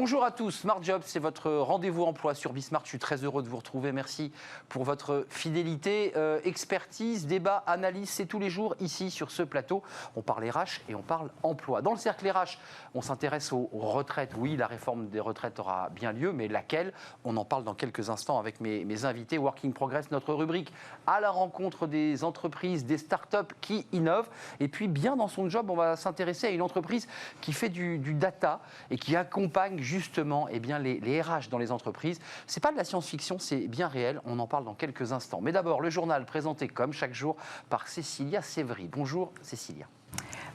Bonjour à tous, Smart Job, c'est votre rendez-vous emploi sur Bismart. Je suis très heureux de vous retrouver. Merci pour votre fidélité, expertise, débat, analyse. C'est tous les jours ici sur ce plateau. On parle RH et on parle emploi. Dans le cercle RH, on s'intéresse aux retraites. Oui, la réforme des retraites aura bien lieu, mais laquelle? On en parle dans quelques instants avec mes invités. Working Progress, notre rubrique à la rencontre des entreprises, des startups qui innovent. Et puis, bien dans son job, on va s'intéresser à une entreprise qui fait du data et qui accompagne justement les RH dans les entreprises. Ce n'est pas de la science-fiction, c'est bien réel. On en parle dans quelques instants. Mais d'abord, le journal présenté comme chaque jour par Cécilia Sévry. Bonjour Cécilia.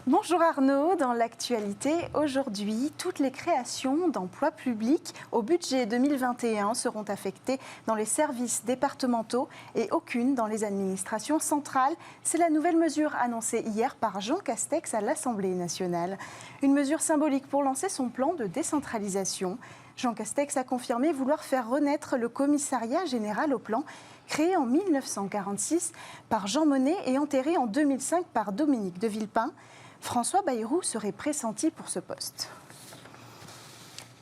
Bonjour Arnaud, dans l'actualité, aujourd'hui, toutes les créations d'emplois publics au budget 2021 seront affectées dans les services départementaux et aucune dans les administrations centrales. C'est la nouvelle mesure annoncée hier par Jean Castex à l'Assemblée nationale. Une mesure symbolique pour lancer son plan de décentralisation. Jean Castex a confirmé vouloir faire renaître le commissariat général au plan, créé en 1946 par Jean Monnet et enterré en 2005 par Dominique de Villepin. François Bayrou serait pressenti pour ce poste.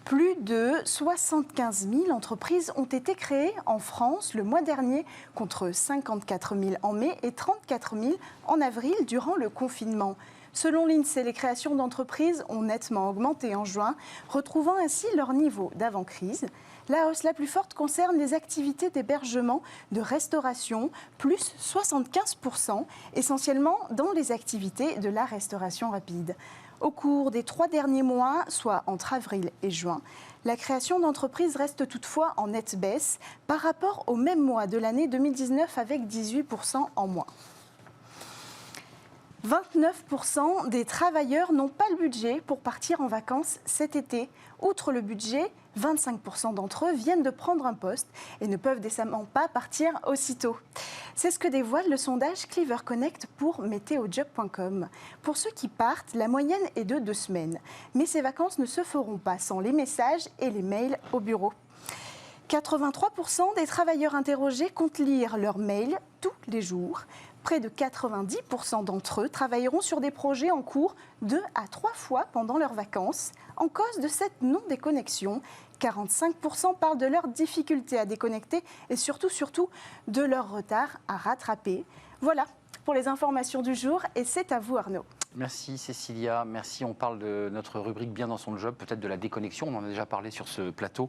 Plus de 75 000 entreprises ont été créées en France le mois dernier, contre 54 000 en mai et 34 000 en avril durant le confinement. Selon l'INSEE, les créations d'entreprises ont nettement augmenté en juin, retrouvant ainsi leur niveau d'avant-crise. La hausse la plus forte concerne les activités d'hébergement, de restauration, plus 75%, essentiellement dans les activités de la restauration rapide. Au cours des 3 derniers mois, soit entre avril et juin, la création d'entreprises reste toutefois en nette baisse par rapport au même mois de l'année 2019 avec 18% en moins. 29% des travailleurs n'ont pas le budget pour partir en vacances cet été. Outre le budget, 25% d'entre eux viennent de prendre un poste et ne peuvent décemment pas partir aussitôt. C'est ce que dévoile le sondage Cleaver Connect pour météojob.com. Pour ceux qui partent, la moyenne est de 2 semaines. Mais ces vacances ne se feront pas sans les messages et les mails au bureau. 83% des travailleurs interrogés comptent lire leurs mails tous les jours. Près de 90% d'entre eux travailleront sur des projets en cours 2 à 3 fois pendant leurs vacances. En cause de cette non-déconnexion, 45% parlent de leurs difficultés à déconnecter et surtout de leur retard à rattraper. Voilà pour les informations du jour et c'est à vous Arnaud. Merci Cécilia, merci. On parle de notre rubrique Bien dans son job, peut-être de la déconnexion, on en a déjà parlé sur ce plateau,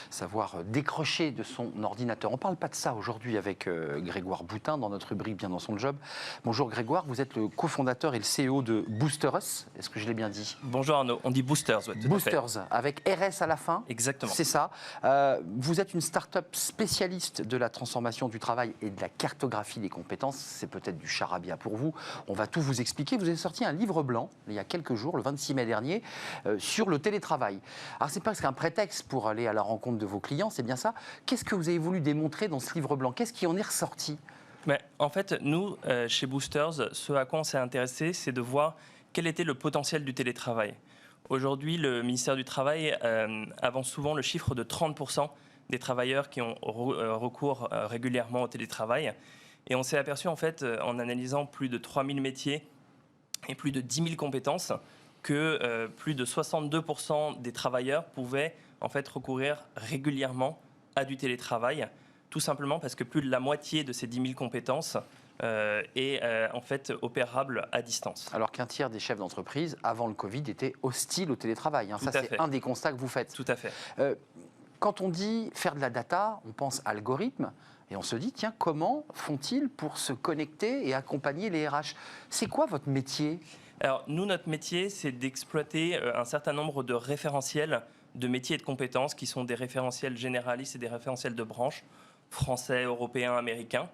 savoir décrocher de son ordinateur. On ne parle pas de ça aujourd'hui avec Grégoire Boutin dans notre rubrique Bien dans son job. Bonjour Grégoire, vous êtes le cofondateur et le CEO de Boosters, est-ce que je l'ai bien dit? Bonjour Arnaud, on dit Boosters, ouais, tout Boosters, à fait. avec RS à la fin. Exactement. C'est ça. Vous êtes une start-up spécialiste de la transformation du travail et de la cartographie des compétences. C'est peut-être du charabia pour vous. On va tout vous expliquer. Vous avez sorti un livre blanc, il y a quelques jours, le 26 mai dernier, sur le télétravail. Alors, c'est presque un prétexte pour aller à la rencontre de vos clients, c'est bien ça. Qu'est-ce que vous avez voulu démontrer dans ce livre blanc? Qu'est-ce qui en est ressorti? Mais en fait, nous, chez Boosters, ce à quoi on s'est intéressé, c'est de voir quel était le potentiel du télétravail. Aujourd'hui, le ministère du Travail avance souvent le chiffre de 30% des travailleurs qui ont recours régulièrement au télétravail. Et on s'est aperçu, en fait, en analysant plus de 3000 métiers et plus de 10 000 compétences, que plus de 62% des travailleurs pouvaient en fait recourir régulièrement à du télétravail, tout simplement parce que plus de la moitié de ces 10 000 compétences est en fait opérable à distance. Alors qu'un tiers des chefs d'entreprise, avant le Covid, étaient hostiles au télétravail. Ça, c'est un des constats que vous faites. Tout à fait. Quand on dit faire de la data, on pense algorithme. Et on se dit, tiens, comment font-ils pour se connecter et accompagner les RH? C'est quoi votre métier? Alors, nous, notre métier, c'est d'exploiter un certain nombre de référentiels de métiers et de compétences qui sont des référentiels généralistes et des référentiels de branche, français, européens, américains.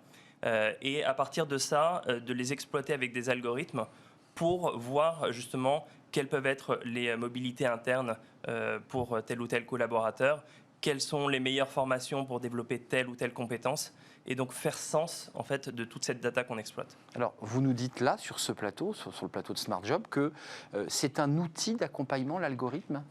Et à partir de ça, de les exploiter avec des algorithmes pour voir justement quelles peuvent être les mobilités internes pour tel ou tel collaborateur, quelles sont les meilleures formations pour développer telle ou telle compétence, et donc faire sens en fait de toute cette data qu'on exploite. Alors, vous nous dites là, sur ce plateau, sur le plateau de Smart Job, que c'est un outil d'accompagnement, l'algorithme?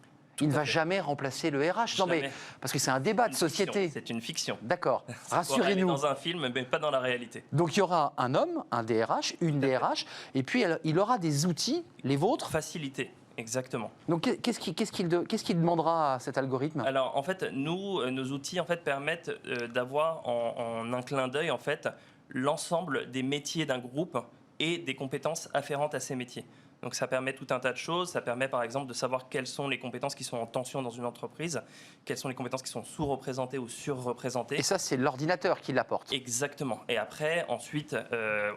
Il ne va jamais remplacer le RH. Non, mais, parce que c'est un débat de société. C'est une fiction. D'accord. Rassurez-nous. Dans un film, mais pas dans la réalité. Donc il y aura un homme, un DRH, une DRH, et puis il aura des outils, les vôtres. Faciliter. exactement. Donc qu'est-ce qu'il demandera à cet algorithme? Alors en fait, nos outils en fait permettent d'avoir en un clin d'œil en fait l'ensemble des métiers d'un groupe et des compétences afférentes à ces métiers. Donc ça permet tout un tas de choses. Ça permet par exemple de savoir quelles sont les compétences qui sont en tension dans une entreprise, quelles sont les compétences qui sont sous-représentées ou surreprésentées. Et ça, c'est l'ordinateur qui l'apporte. Exactement. Et après, ensuite,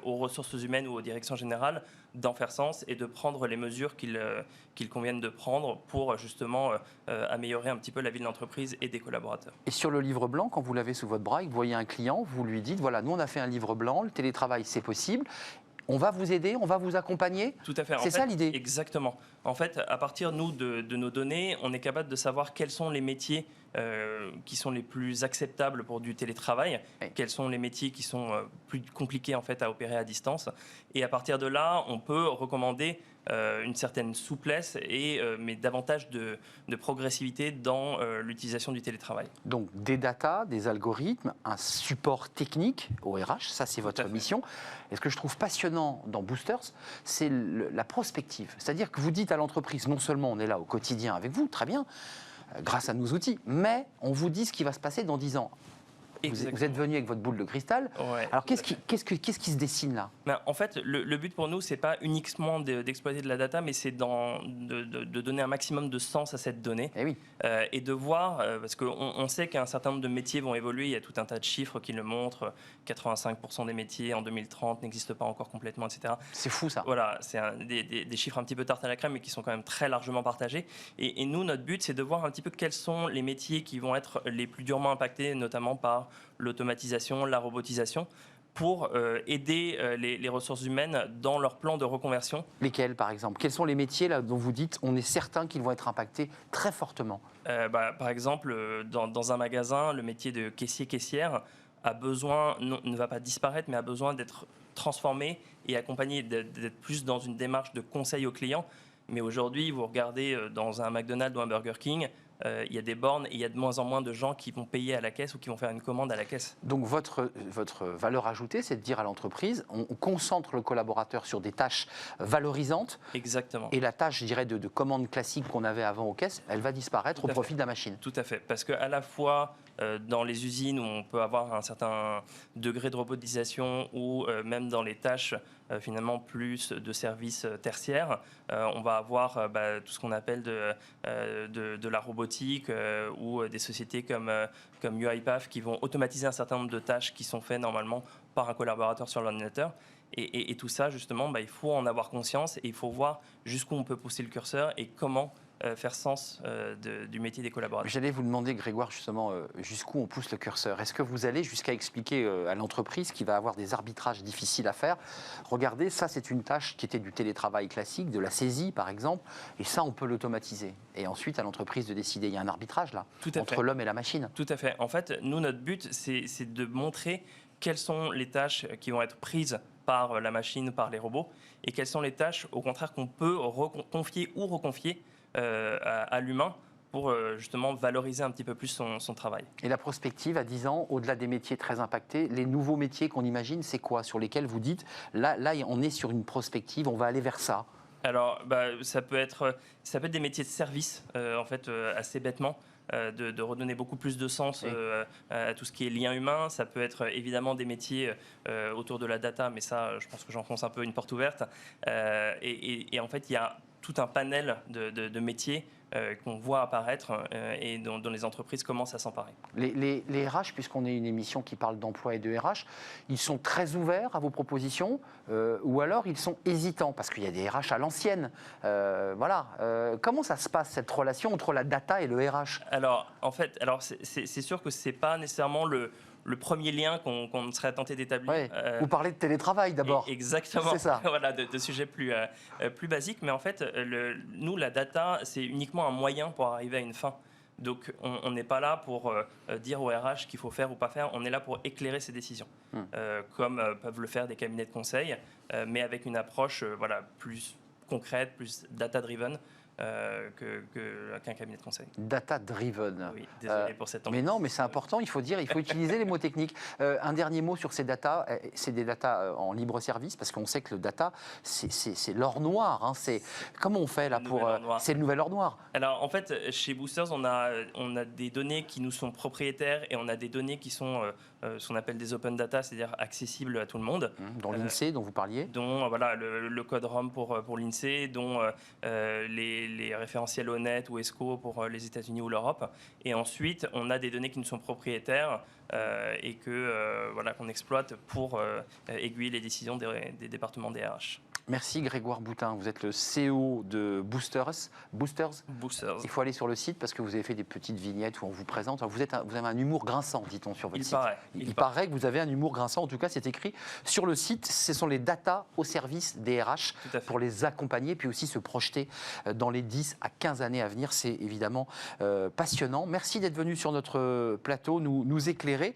aux ressources humaines ou aux directions générales d'en faire sens et de prendre les mesures qu'il convienne de prendre pour justement améliorer un petit peu la vie de l'entreprise et des collaborateurs. Et sur le livre blanc, quand vous l'avez sous votre bras et que vous voyez un client, vous lui dites, voilà, nous on a fait un livre blanc, le télétravail c'est possible, on va vous aider, on va vous accompagner. Tout à fait. C'est ça l'idée. Exactement. En fait, à partir de nos données, on est capable de savoir quels sont les métiers qui sont les plus acceptables pour du télétravail, oui. Quels sont les métiers qui sont plus compliqués en fait à opérer à distance. Et à partir de là, on peut recommander une certaine souplesse mais davantage de progressivité dans l'utilisation du télétravail. Donc des datas, des algorithmes, un support technique au RH, ça c'est votre mission. Et ce que je trouve passionnant dans Boosters, c'est la prospective. C'est-à-dire que vous dites à l'entreprise, non seulement on est là au quotidien avec vous, très bien, grâce à nos outils, mais on vous dit ce qui va se passer dans 10 ans. Vous êtes venu avec votre boule de cristal. Ouais, alors qu'est-ce qui se dessine là? Ben, en fait, le but pour nous, c'est pas uniquement d'exploiter de la data, mais c'est de donner un maximum de sens à cette donnée. Eh oui. Et de voir, parce qu'on sait qu'un certain nombre de métiers vont évoluer, il y a tout un tas de chiffres qui le montrent, 85% des métiers en 2030 n'existent pas encore complètement, etc. C'est fou ça. Voilà, c'est des chiffres un petit peu tarte à la crème, mais qui sont quand même très largement partagés. Et nous, notre but, c'est de voir un petit peu quels sont les métiers qui vont être les plus durement impactés, notamment par l'automatisation, la robotisation, pour aider les ressources humaines dans leur plan de reconversion. Lesquels, par exemple? Quels sont les métiers là, dont vous dites on est certain qu'ils vont être impactés très fortement? Par exemple, dans un magasin, le métier de caissier-caissière a besoin, ne va pas disparaître, mais a besoin d'être transformé et accompagné, d'être plus dans une démarche de conseil aux clients. Mais aujourd'hui, vous regardez dans un McDonald's ou un Burger King, il y a des bornes et il y a de moins en moins de gens qui vont payer à la caisse ou qui vont faire une commande à la caisse. Donc votre valeur ajoutée, c'est de dire à l'entreprise, on concentre le collaborateur sur des tâches valorisantes. Exactement. Et la tâche, je dirais, de commande classique qu'on avait avant aux caisses, elle va disparaître au profit de la machine. Tout à fait. Parce qu'à la fois, dans les usines où on peut avoir un certain degré de robotisation ou même dans les tâches finalement plus de services tertiaires, on va avoir tout ce qu'on appelle de la robotique ou des sociétés comme UiPath qui vont automatiser un certain nombre de tâches qui sont faites normalement par un collaborateur sur l'ordinateur. Et tout ça, justement, il faut en avoir conscience et il faut voir jusqu'où on peut pousser le curseur et comment faire sens du métier des collaborateurs. J'allais vous demander, Grégoire, justement, jusqu'où on pousse le curseur. Est-ce que vous allez jusqu'à expliquer à l'entreprise qui va avoir des arbitrages difficiles à faire? Regardez, ça c'est une tâche qui était du télétravail classique, de la saisie par exemple, et ça on peut l'automatiser. Et ensuite à l'entreprise de décider. Il y a un arbitrage là, entre l'homme et la machine. Tout à fait. En fait, nous, notre but, c'est de montrer quelles sont les tâches qui vont être prises par la machine, par les robots, et quelles sont les tâches, au contraire, qu'on peut confier ou reconfier à l'humain pour justement valoriser un petit peu plus son travail. Et la prospective à 10 ans, au-delà des métiers très impactés, les nouveaux métiers qu'on imagine, c'est quoi? Sur lesquels vous dites, là on est sur une prospective, on va aller vers ça. Alors, ça peut être des métiers de service, en fait, assez bêtement. De redonner beaucoup plus de sens à tout ce qui est lien humain. Ça peut être évidemment des métiers autour de la data, mais ça, je pense que j'enfonce un peu une porte ouverte. Et en fait, il y a tout un panel de métiers qu'on voit apparaître et dont les entreprises commencent à s'emparer. Les RH, puisqu'on est une émission qui parle d'emploi et de RH, ils sont très ouverts à vos propositions ou alors ils sont hésitants parce qu'il y a des RH à l'ancienne. Voilà. Comment ça se passe cette relation entre la data et le RH? Alors, en fait, c'est sûr que c'est pas nécessairement le premier lien qu'on serait tenté d'établir. Ouais, vous parlez de télétravail d'abord. Exactement. C'est ça. Voilà, de sujets plus basiques. Mais en fait, nous, la data, c'est uniquement un moyen pour arriver à une fin. Donc, on n'est pas là pour dire au RH qu'il faut faire ou pas faire. On est là pour éclairer ses décisions, comme peuvent le faire des cabinets de conseil, mais avec une approche plus concrète, plus data-driven. qu'un cabinet de conseil. Data driven. Oui, désolé pour cette Mais non, mais c'est important, il faut utiliser les mots techniques. Un dernier mot sur ces data. C'est des data en libre service, parce qu'on sait que le data, c'est l'or noir. Hein. Comment on fait là pour... C'est le nouvel or noir. Alors en fait, chez Boosters, on a des données qui nous sont propriétaires et on a des données qui sont ce qu'on appelle des open data, c'est-à-dire accessibles à tout le monde. Dont l'INSEE, dont vous parliez. Dont voilà, le code ROM pour l'INSEE, dont les référentiels honnêtes ou ESCO pour les États-Unis ou l'Europe. Et ensuite, on a des données qui nous sont propriétaires et qu'on exploite pour aiguiller les décisions des départements DRH. Merci Grégoire Boutin, vous êtes le CEO de Boosters. Il faut aller sur le site parce que vous avez fait des petites vignettes où on vous présente. Vous avez un humour grinçant, dit-on sur votre site. Il paraît que vous avez un humour grinçant, en tout cas c'est écrit sur le site. Ce sont les data au service des RH pour les accompagner puis aussi se projeter dans les 10 à 15 années à venir. C'est évidemment passionnant. Merci d'être venu sur notre plateau, nous éclairer.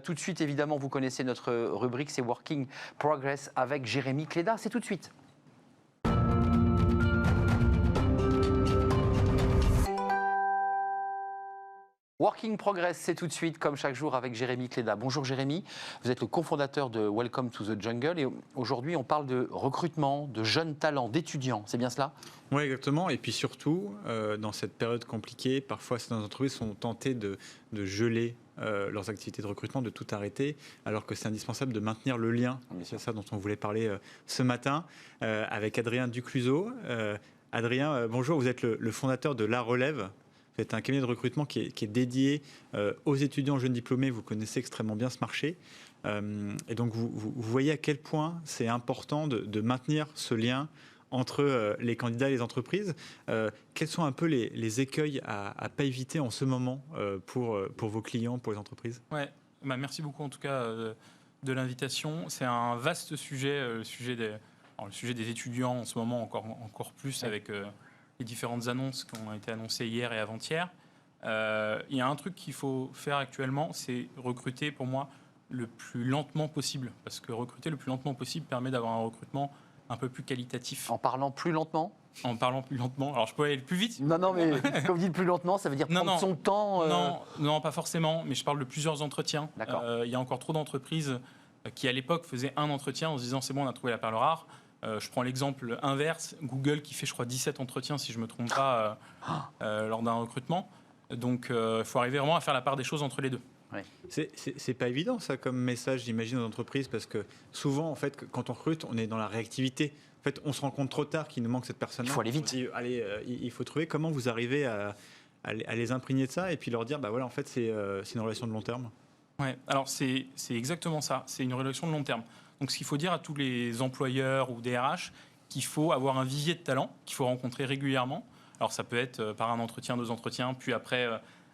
Tout de suite, évidemment, vous connaissez notre rubrique, c'est Working Progress avec Jérémy Cléda. C'est tout de suite. Working Progress, c'est tout de suite, comme chaque jour, avec Jérémy Cléda. Bonjour Jérémy, vous êtes le cofondateur de Welcome to the Jungle et aujourd'hui on parle de recrutement, de jeunes talents, d'étudiants, c'est bien cela ? Oui, exactement. Et puis surtout, dans cette période compliquée, parfois certaines entreprises sont tentées de geler leurs activités de recrutement, de tout arrêter, alors que c'est indispensable de maintenir le lien. C'est ça dont on voulait parler ce matin avec Adrien Ducluseau. Adrien, bonjour, vous êtes le fondateur de La Relève. Vous êtes un cabinet de recrutement qui est dédié aux étudiants jeunes diplômés. Vous connaissez extrêmement bien ce marché. Et donc, vous voyez à quel point c'est important de maintenir ce lien entre les candidats et les entreprises. Quels sont un peu les écueils à ne pas éviter en ce moment pour vos clients, pour les entreprises ? Merci beaucoup en tout cas de l'invitation. C'est un vaste sujet, le sujet des étudiants en ce moment encore plus avec les différentes annonces qui ont été annoncées hier et avant-hier. Il y a un truc qu'il faut faire actuellement, c'est recruter pour moi le plus lentement possible. Parce que recruter le plus lentement possible permet d'avoir un recrutement un peu plus qualitatif. En parlant plus lentement ? En parlant plus lentement. Alors je peux aller plus vite ? Non, mais comme vous dites plus lentement, ça veut dire prendre son temps Non, pas forcément, mais je parle de plusieurs entretiens. Il y a encore trop d'entreprises qui, à l'époque, faisaient un entretien en se disant « c'est bon, on a trouvé la perle rare ». Je prends l'exemple inverse, Google qui fait, je crois, 17 entretiens, si je ne me trompe pas, lors d'un recrutement. Donc, il faut arriver vraiment à faire la part des choses entre les deux. Ouais. C'est pas évident ça comme message, j'imagine, aux entreprises, parce que souvent, en fait, quand on recrute, on est dans la réactivité. En fait, on se rend compte trop tard qu'il nous manque cette personne-là. Il faut aller vite. On dit, allez, il faut trouver comment vous arrivez à les imprégner de ça et puis leur dire, bah voilà, en fait, c'est une relation de long terme. Ouais. Alors c'est exactement ça. C'est une relation de long terme. Donc, ce qu'il faut dire à tous les employeurs ou DRH, qu'il faut avoir un vivier de talents qu'il faut rencontrer régulièrement. Alors, ça peut être par un entretien, 2 entretiens, puis après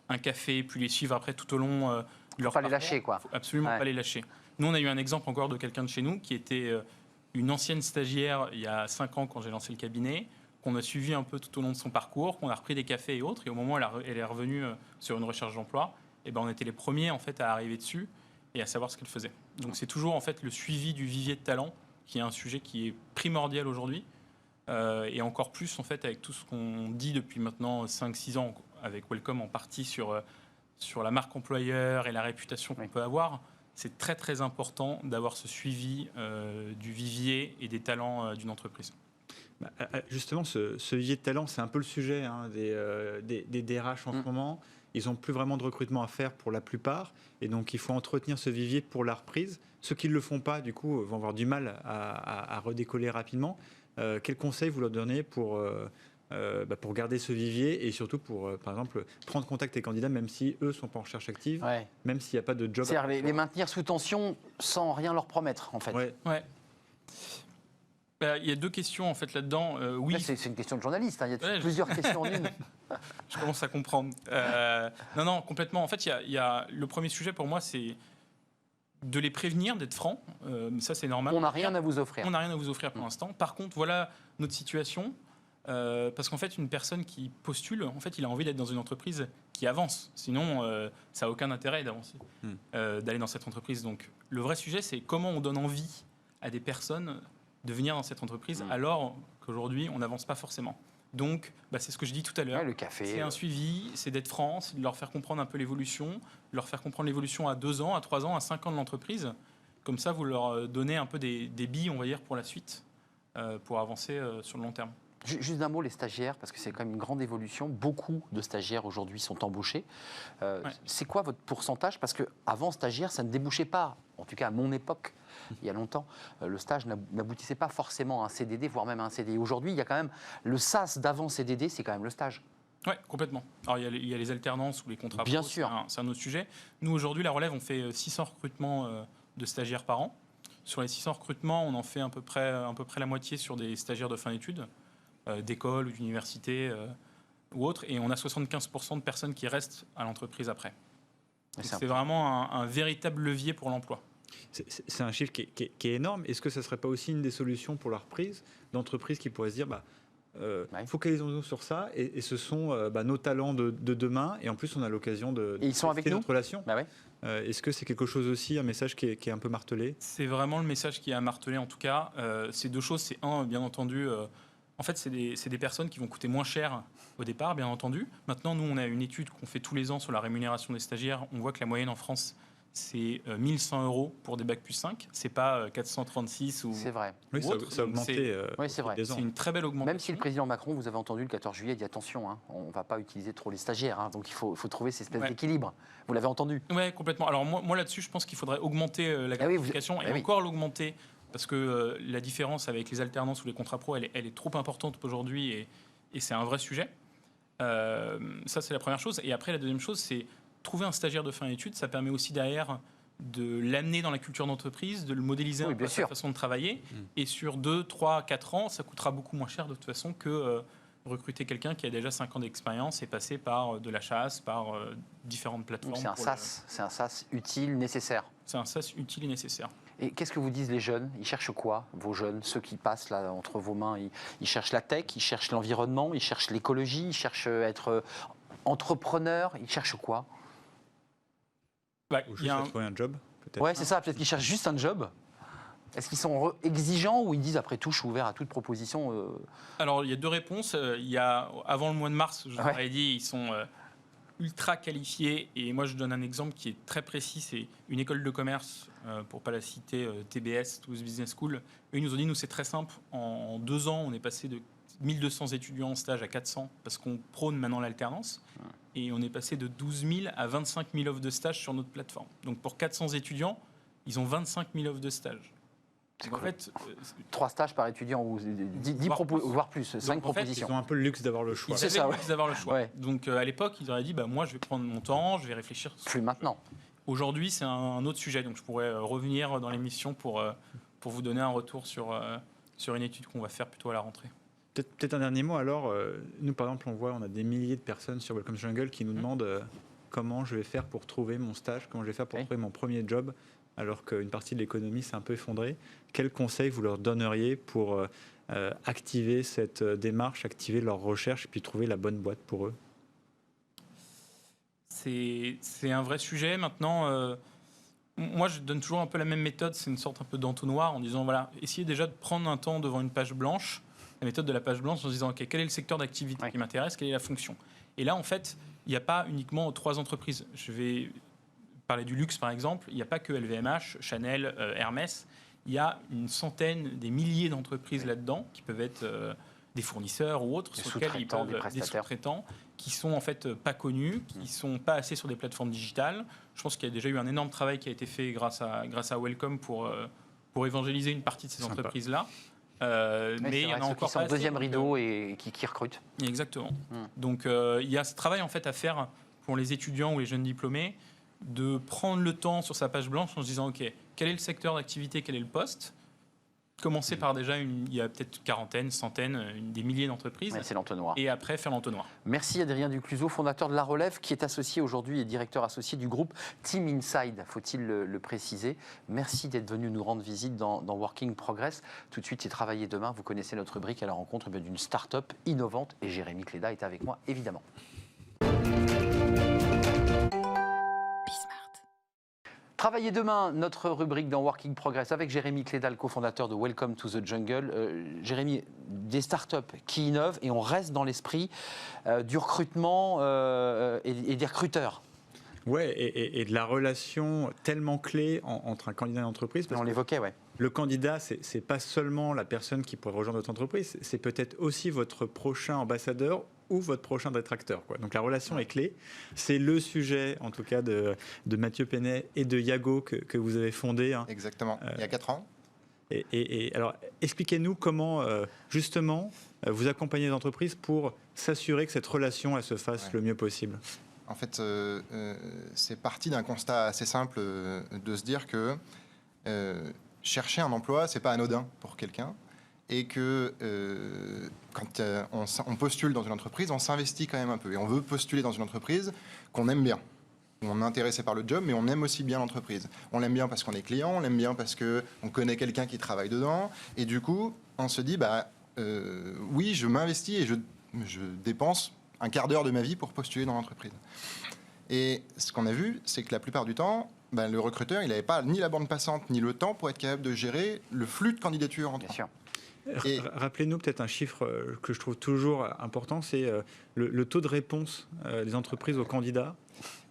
un café, puis les suivre après tout au long de leur parcours. Pas les lâcher, quoi. Faut absolument pas les lâcher. Nous, on a eu un exemple encore de quelqu'un de chez nous qui était une ancienne stagiaire il y a 5 ans quand j'ai lancé le cabinet, qu'on a suivi un peu tout au long de son parcours, qu'on a repris des cafés et autres. Et au moment où elle est revenue sur une recherche d'emploi, on était les premiers en fait à arriver dessus et à savoir ce qu'elle faisait. Donc c'est toujours en fait le suivi du vivier de talent qui est un sujet qui est primordial aujourd'hui et encore plus en fait avec tout ce qu'on dit depuis maintenant 5-6 ans avec Welcome en partie sur la marque employeur et la réputation qu'on peut avoir. C'est très très important d'avoir ce suivi du vivier et des talents d'une entreprise. Justement, ce vivier de talent, c'est un peu le sujet des DRH en ce moment. Ils n'ont plus vraiment de recrutement à faire pour la plupart. Et donc, il faut entretenir ce vivier pour la reprise. Ceux qui ne le font pas, du coup, vont avoir du mal à redécoller rapidement. Quels conseils vous leur donnez pour garder ce vivier et surtout pour, par exemple, prendre contact avec les candidats, même si eux ne sont pas en recherche active, même s'il n'y a pas de job. C'est-à-dire les maintenir sous tension sans rien leur promettre, en fait. Ouais. Il y a 2 questions en fait là-dedans. Oui. Là, c'est une question de journaliste. Hein. Il y a plusieurs questions en une. Je commence à comprendre. Non, complètement. En fait, il y a le premier sujet pour moi, c'est de les prévenir, d'être franc. Ça, c'est normal. On n'a rien à vous offrir. On n'a rien à vous offrir pour l'instant. Par contre, voilà notre situation. Parce qu'en fait, une personne qui postule, en fait, il a envie d'être dans une entreprise qui avance. Sinon, ça n'a aucun intérêt d'avancer, d'aller dans cette entreprise. Donc, le vrai sujet, c'est comment on donne envie à des personnes de venir dans cette entreprise alors qu'aujourd'hui, on n'avance pas forcément. Donc, c'est ce que je dis tout à l'heure. Ouais, le café. C'est un suivi, c'est d'être franc, c'est de leur faire comprendre un peu l'évolution, de leur faire comprendre l'évolution à 2 ans, à 3 ans, à 5 ans de l'entreprise. Comme ça, vous leur donnez un peu des billes, on va dire, pour la suite, pour avancer sur le long terme. Juste d'un mot, les stagiaires, parce que c'est quand même une grande évolution. Beaucoup de stagiaires aujourd'hui sont embauchés. C'est quoi votre pourcentage? Parce qu'avant, stagiaire, ça ne débouchait pas, en tout cas à mon époque, il y a longtemps, le stage n'aboutissait pas forcément à un CDD, voire même à un CDI. Aujourd'hui, il y a quand même le SAS d'avant CDD, c'est quand même le stage. Oui, complètement. Alors, il y a les alternances ou les contrats Bien pro, sûr. c'est un autre sujet. Nous, aujourd'hui, la Relève, on fait 600 recrutements de stagiaires par an. Sur les 600 recrutements, on en fait à peu près la moitié sur des stagiaires de fin d'études, d'école ou d'université ou autre. Et on a 75% de personnes qui restent à l'entreprise après. C'est vraiment un véritable levier pour l'emploi. C'est un chiffre qui est énorme. Est-ce que ça ne serait pas aussi une des solutions pour la reprise d'entreprises qui pourraient se dire focalisons-nous sur ça et ce sont nos talents de demain et en plus on a l'occasion de ils sont avec nous notre relation. Ouais. Est-ce que c'est quelque chose aussi, un message qui est un peu martelé? C'est vraiment le message qui est à marteler en tout cas. C'est 2 choses. C'est bien entendu, en fait c'est des personnes qui vont coûter moins cher au départ, bien entendu. Maintenant, nous on a une étude qu'on fait tous les ans sur la rémunération des stagiaires. On voit que la moyenne en France, c'est 1100 € pour des bac plus 5. C'est pas 436 ou. C'est vrai. Oui, ça a augmenté. Oui, c'est vrai. C'est une très belle augmentation. Même si le président Macron, vous avez entendu le 14 juillet, dit attention, on ne va pas utiliser trop les stagiaires, donc il faut trouver cette espèce d'équilibre. Vous l'avez entendu? Oui, complètement. Alors moi là-dessus, je pense qu'il faudrait augmenter la gratification et encore l'augmenter parce que la différence avec les alternances ou les contrats pro, elle est trop importante aujourd'hui et c'est un vrai sujet. Ça, c'est la première chose. Et après, la deuxième chose, c'est trouver un stagiaire de fin d'études. Ça permet aussi derrière de l'amener dans la culture d'entreprise, de le modéliser un peu sa façon de travailler. Et sur 2, 3, 4 ans, ça coûtera beaucoup moins cher de toute façon que recruter quelqu'un qui a déjà 5 ans d'expérience et passer par de la chasse, par différentes plateformes. C'est un SAS utile, nécessaire. C'est un SAS utile et nécessaire. Et qu'est-ce que vous disent les jeunes? Ils cherchent quoi, vos jeunes, ceux qui passent là entre vos mains? Ils cherchent la tech, ils cherchent l'environnement, ils cherchent l'écologie, ils cherchent à être entrepreneurs, ils cherchent quoi? Ou juste à trouver un job, peut-être. Ouais, c'est ça, peut-être qu'ils cherchent juste un job. Est-ce qu'ils sont exigeants ou ils disent après tout, je suis ouvert à toute proposition Alors, il y a 2 réponses. Avant le mois de mars, je vous avais dit, ils sont ultra qualifiés. Et moi, je donne un exemple qui est très précis. C'est une école de commerce, pour ne pas la citer, TBS, Toulouse Business School. Eux, ils nous ont dit, nous, c'est très simple. En 2 ans, on est passé de 1200 étudiants en stage à 400 parce qu'on prône maintenant l'alternance. Et on est passé de 12 000 à 25 000 offres de stage sur notre plateforme. Donc, pour 400 étudiants, ils ont 25 000 offres de stage. En fait, 3 stages par étudiant ou 10 voire plus, 5 propositions. Ils ont un peu le luxe d'avoir le choix. Ils avaient le luxe d'avoir le choix. Donc à l'époque, ils auraient dit moi je vais prendre mon temps, je vais réfléchir. Plus maintenant. Aujourd'hui, c'est un autre sujet, donc je pourrais revenir dans l'émission pour vous donner un retour sur une étude qu'on va faire plutôt à la rentrée. Peut-être un dernier mot alors. Nous, par exemple, on a des milliers de personnes sur Welcome Jungle qui nous demandent comment je vais faire pour trouver mon stage, comment je vais faire pour trouver mon premier job, alors qu'une partie de l'économie s'est un peu effondrée. Quels conseils vous leur donneriez pour activer cette démarche, activer leur recherche et puis trouver la bonne boîte pour eux? C'est un vrai sujet. Maintenant, moi, je donne toujours un peu la même méthode. C'est une sorte un peu d'entonnoir en disant, voilà, essayez déjà de prendre un temps devant une page blanche, la méthode de la page blanche, en se disant, OK, quel est le secteur d'activité qui m'intéresse, quelle est la fonction? Et là, en fait, il n'y a pas uniquement 3 entreprises. Je vais parler du luxe, par exemple. Il n'y a pas que LVMH, Chanel, Hermès. Il y a une centaine, des milliers d'entreprises là-dedans qui peuvent être des fournisseurs ou autres, sur lesquels ils peuvent des sous-traitants qui sont en fait pas connus, qui sont pas assez sur des plateformes digitales. Je pense qu'il y a déjà eu un énorme travail qui a été fait grâce à Welcome pour évangéliser une partie de ces entreprises-là. Mais il y en a encore qui sont deuxième rideau et qui recrutent. Exactement. Donc il y a ce travail en fait à faire pour les étudiants ou les jeunes diplômés, de prendre le temps sur sa page blanche en se disant, OK, quel est le secteur d'activité, quel est le poste? Commencer par déjà, il y a peut-être quarantaine, centaine, des milliers d'entreprises. C'est l'entonnoir. Et après, faire l'entonnoir. Merci Adrien Ducluseau, fondateur de La Relève, qui est associé aujourd'hui et directeur associé du groupe Team Inside, faut-il le préciser. Merci d'être venu nous rendre visite dans Working Progress. Tout de suite, c'est Travailler demain. Vous connaissez notre rubrique à la rencontre d'une start-up innovante. Et Jérémy Cléda est avec moi, évidemment. Travailler demain, notre rubrique dans Working Progress avec Jérémy Clédal, cofondateur de Welcome to the Jungle. Jérémy, des startups qui innovent et on reste dans l'esprit du recrutement et des recruteurs. Ouais, et de la relation tellement clé entre un candidat et une entreprise. On l'évoquait, ouais. Le candidat, c'est pas seulement la personne qui pourrait rejoindre votre entreprise, c'est peut-être aussi votre prochain ambassadeur ou votre prochain détracteur, quoi. Donc la relation est clé. C'est le sujet, en tout cas, de Mathieu Penet et de Yago que vous avez fondé. Hein. Exactement, il y a 4 ans. Et alors, expliquez-nous comment, justement, vous accompagnez les entreprises pour s'assurer que cette relation, elle se fasse le mieux possible. En fait, c'est parti d'un constat assez simple de se dire que chercher un emploi, c'est pas anodin pour quelqu'un. Et que quand on postule dans une entreprise, on s'investit quand même un peu. Et on veut postuler dans une entreprise qu'on aime bien. On est intéressé par le job, mais on aime aussi bien l'entreprise. On l'aime bien parce qu'on est client, on l'aime bien parce qu'on connaît quelqu'un qui travaille dedans. Et du coup, on se dit, oui, je m'investis et je dépense un quart d'heure de ma vie pour postuler dans l'entreprise. Et ce qu'on a vu, c'est que la plupart du temps, le recruteur, il n'avait pas ni la bande passante, ni le temps pour être capable de gérer le flux de candidatures entrant. Bien sûr. Et rappelez-nous peut-être un chiffre que je trouve toujours important, c'est le taux de réponse des entreprises aux candidats.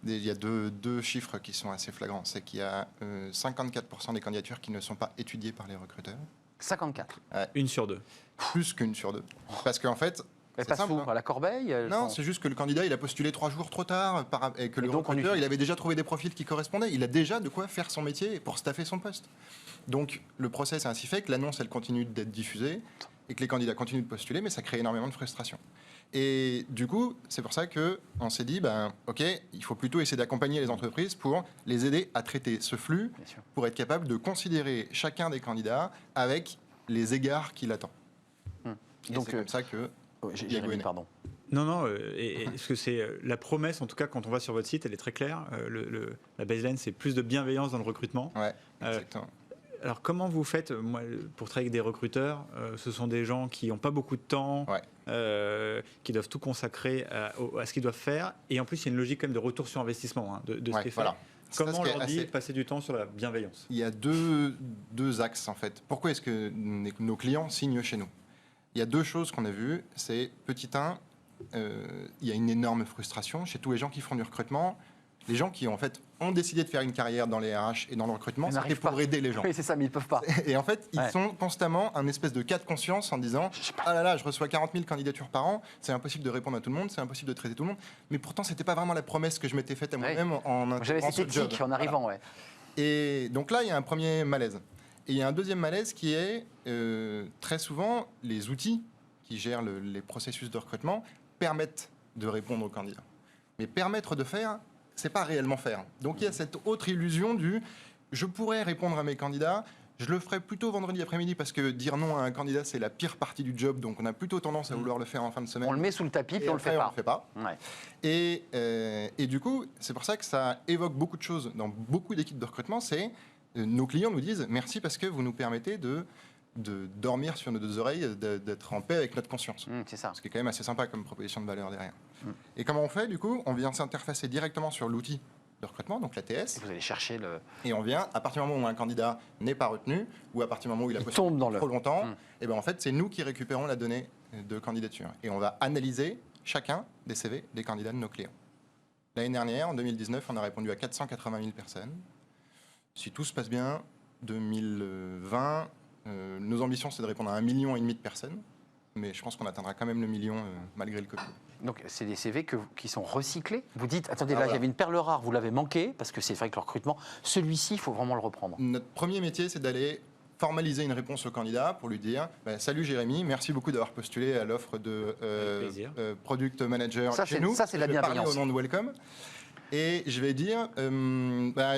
Il y a deux chiffres qui sont assez flagrants. C'est qu'il y a 54% des candidatures qui ne sont pas étudiées par les recruteurs. 54. Une sur deux. Plus qu'une sur deux. Parce qu'en fait, elle passe où ? À la corbeille ? Non, c'est juste que le candidat, il a postulé 3 jours trop tard et que le recruteur, il avait déjà trouvé des profils qui correspondaient. Il a déjà de quoi faire son métier pour staffer son poste. Donc, le process est ainsi fait que l'annonce, elle continue d'être diffusée et que les candidats continuent de postuler, mais ça crée énormément de frustration. Et du coup, c'est pour ça qu'on s'est dit, OK, il faut plutôt essayer d'accompagner les entreprises pour les aider à traiter ce flux, pour être capable de considérer chacun des candidats avec les égards qu'il attend. Donc, c'est comme ça que... Jérémy, pardon. Non, parce que c'est la promesse, en tout cas, quand on va sur votre site, elle est très claire. La baseline, c'est plus de bienveillance dans le recrutement. Ouais, exactement. Alors, comment vous faites pour travailler avec des recruteurs ce sont des gens qui n'ont pas beaucoup de temps, qui doivent tout consacrer à ce qu'ils doivent faire. Et en plus, il y a une logique quand même de retour sur investissement de ce qui est fait. Voilà. Comment on leur dit de passer du temps sur la bienveillance ? Il y a deux axes, en fait. Pourquoi est-ce que nos clients signent chez nous ? Il y a 2 choses qu'on a vues. C'est, petit 1, il y a une énorme frustration chez tous les gens qui font du recrutement. Les gens qui, en fait, ont décidé de faire une carrière dans les RH et dans le recrutement, c'était pour aider les gens. Oui, c'est ça, mais ils ne peuvent pas. Et en fait, ils sont constamment un espèce de cas de conscience en disant « Ah là là, je reçois 40 000 candidatures par an, c'est impossible de répondre à tout le monde, c'est impossible de traiter tout le monde. » Mais pourtant, ce n'était pas vraiment la promesse que je m'étais faite à moi-même en intégrant ce job. J'avais cette éthique en arrivant, voilà. Et donc là, il y a un premier malaise. Et il y a un deuxième malaise qui est, très souvent, les outils qui gèrent les processus de recrutement permettent de répondre aux candidats. Mais permettre de faire, c'est pas réellement faire. Donc il y a cette autre illusion du « je pourrais répondre à mes candidats », je le ferai plutôt vendredi après-midi parce que dire non à un candidat, c'est la pire partie du job, donc on a plutôt tendance à vouloir le faire en fin de semaine. On le met sous le tapis, puis on le fait pas. On le fait pas. Ouais. Et du coup, c'est pour ça que ça évoque beaucoup de choses dans beaucoup d'équipes de recrutement. C'est nos clients nous disent merci parce que vous nous permettez de dormir sur nos 2 oreilles, d'être en paix avec notre conscience. C'est ça. Ce qui est quand même assez sympa comme proposition de valeur derrière. Et comment on fait, du coup ? On vient s'interfacer directement sur l'outil de recrutement, donc l'ATS. Et vous allez chercher le... Et on vient, à partir du moment où un candidat n'est pas retenu, ou à partir du moment où il a postulé trop longtemps, et en fait, c'est nous qui récupérons la donnée de candidature. Et on va analyser chacun des CV des candidats de nos clients. L'année dernière, en 2019, on a répondu à 480 000 personnes. Si tout se passe bien, 2020... nos ambitions, c'est de répondre à 1,5 million de personnes, mais je pense qu'on atteindra quand même le million malgré le Covid. Donc, c'est des CV qui sont recyclés. Vous dites, attendez, là, il y avait une perle rare, vous l'avez manqué, parce que c'est vrai que le recrutement, celui-ci, il faut vraiment le reprendre. Notre premier métier, c'est d'aller formaliser une réponse au candidat pour lui dire salut Jérémy, merci beaucoup d'avoir postulé à l'offre de Product Manager chez nous. Ça, c'est la bienveillance. Je vais parler au nom de Welcome. Et je vais dire,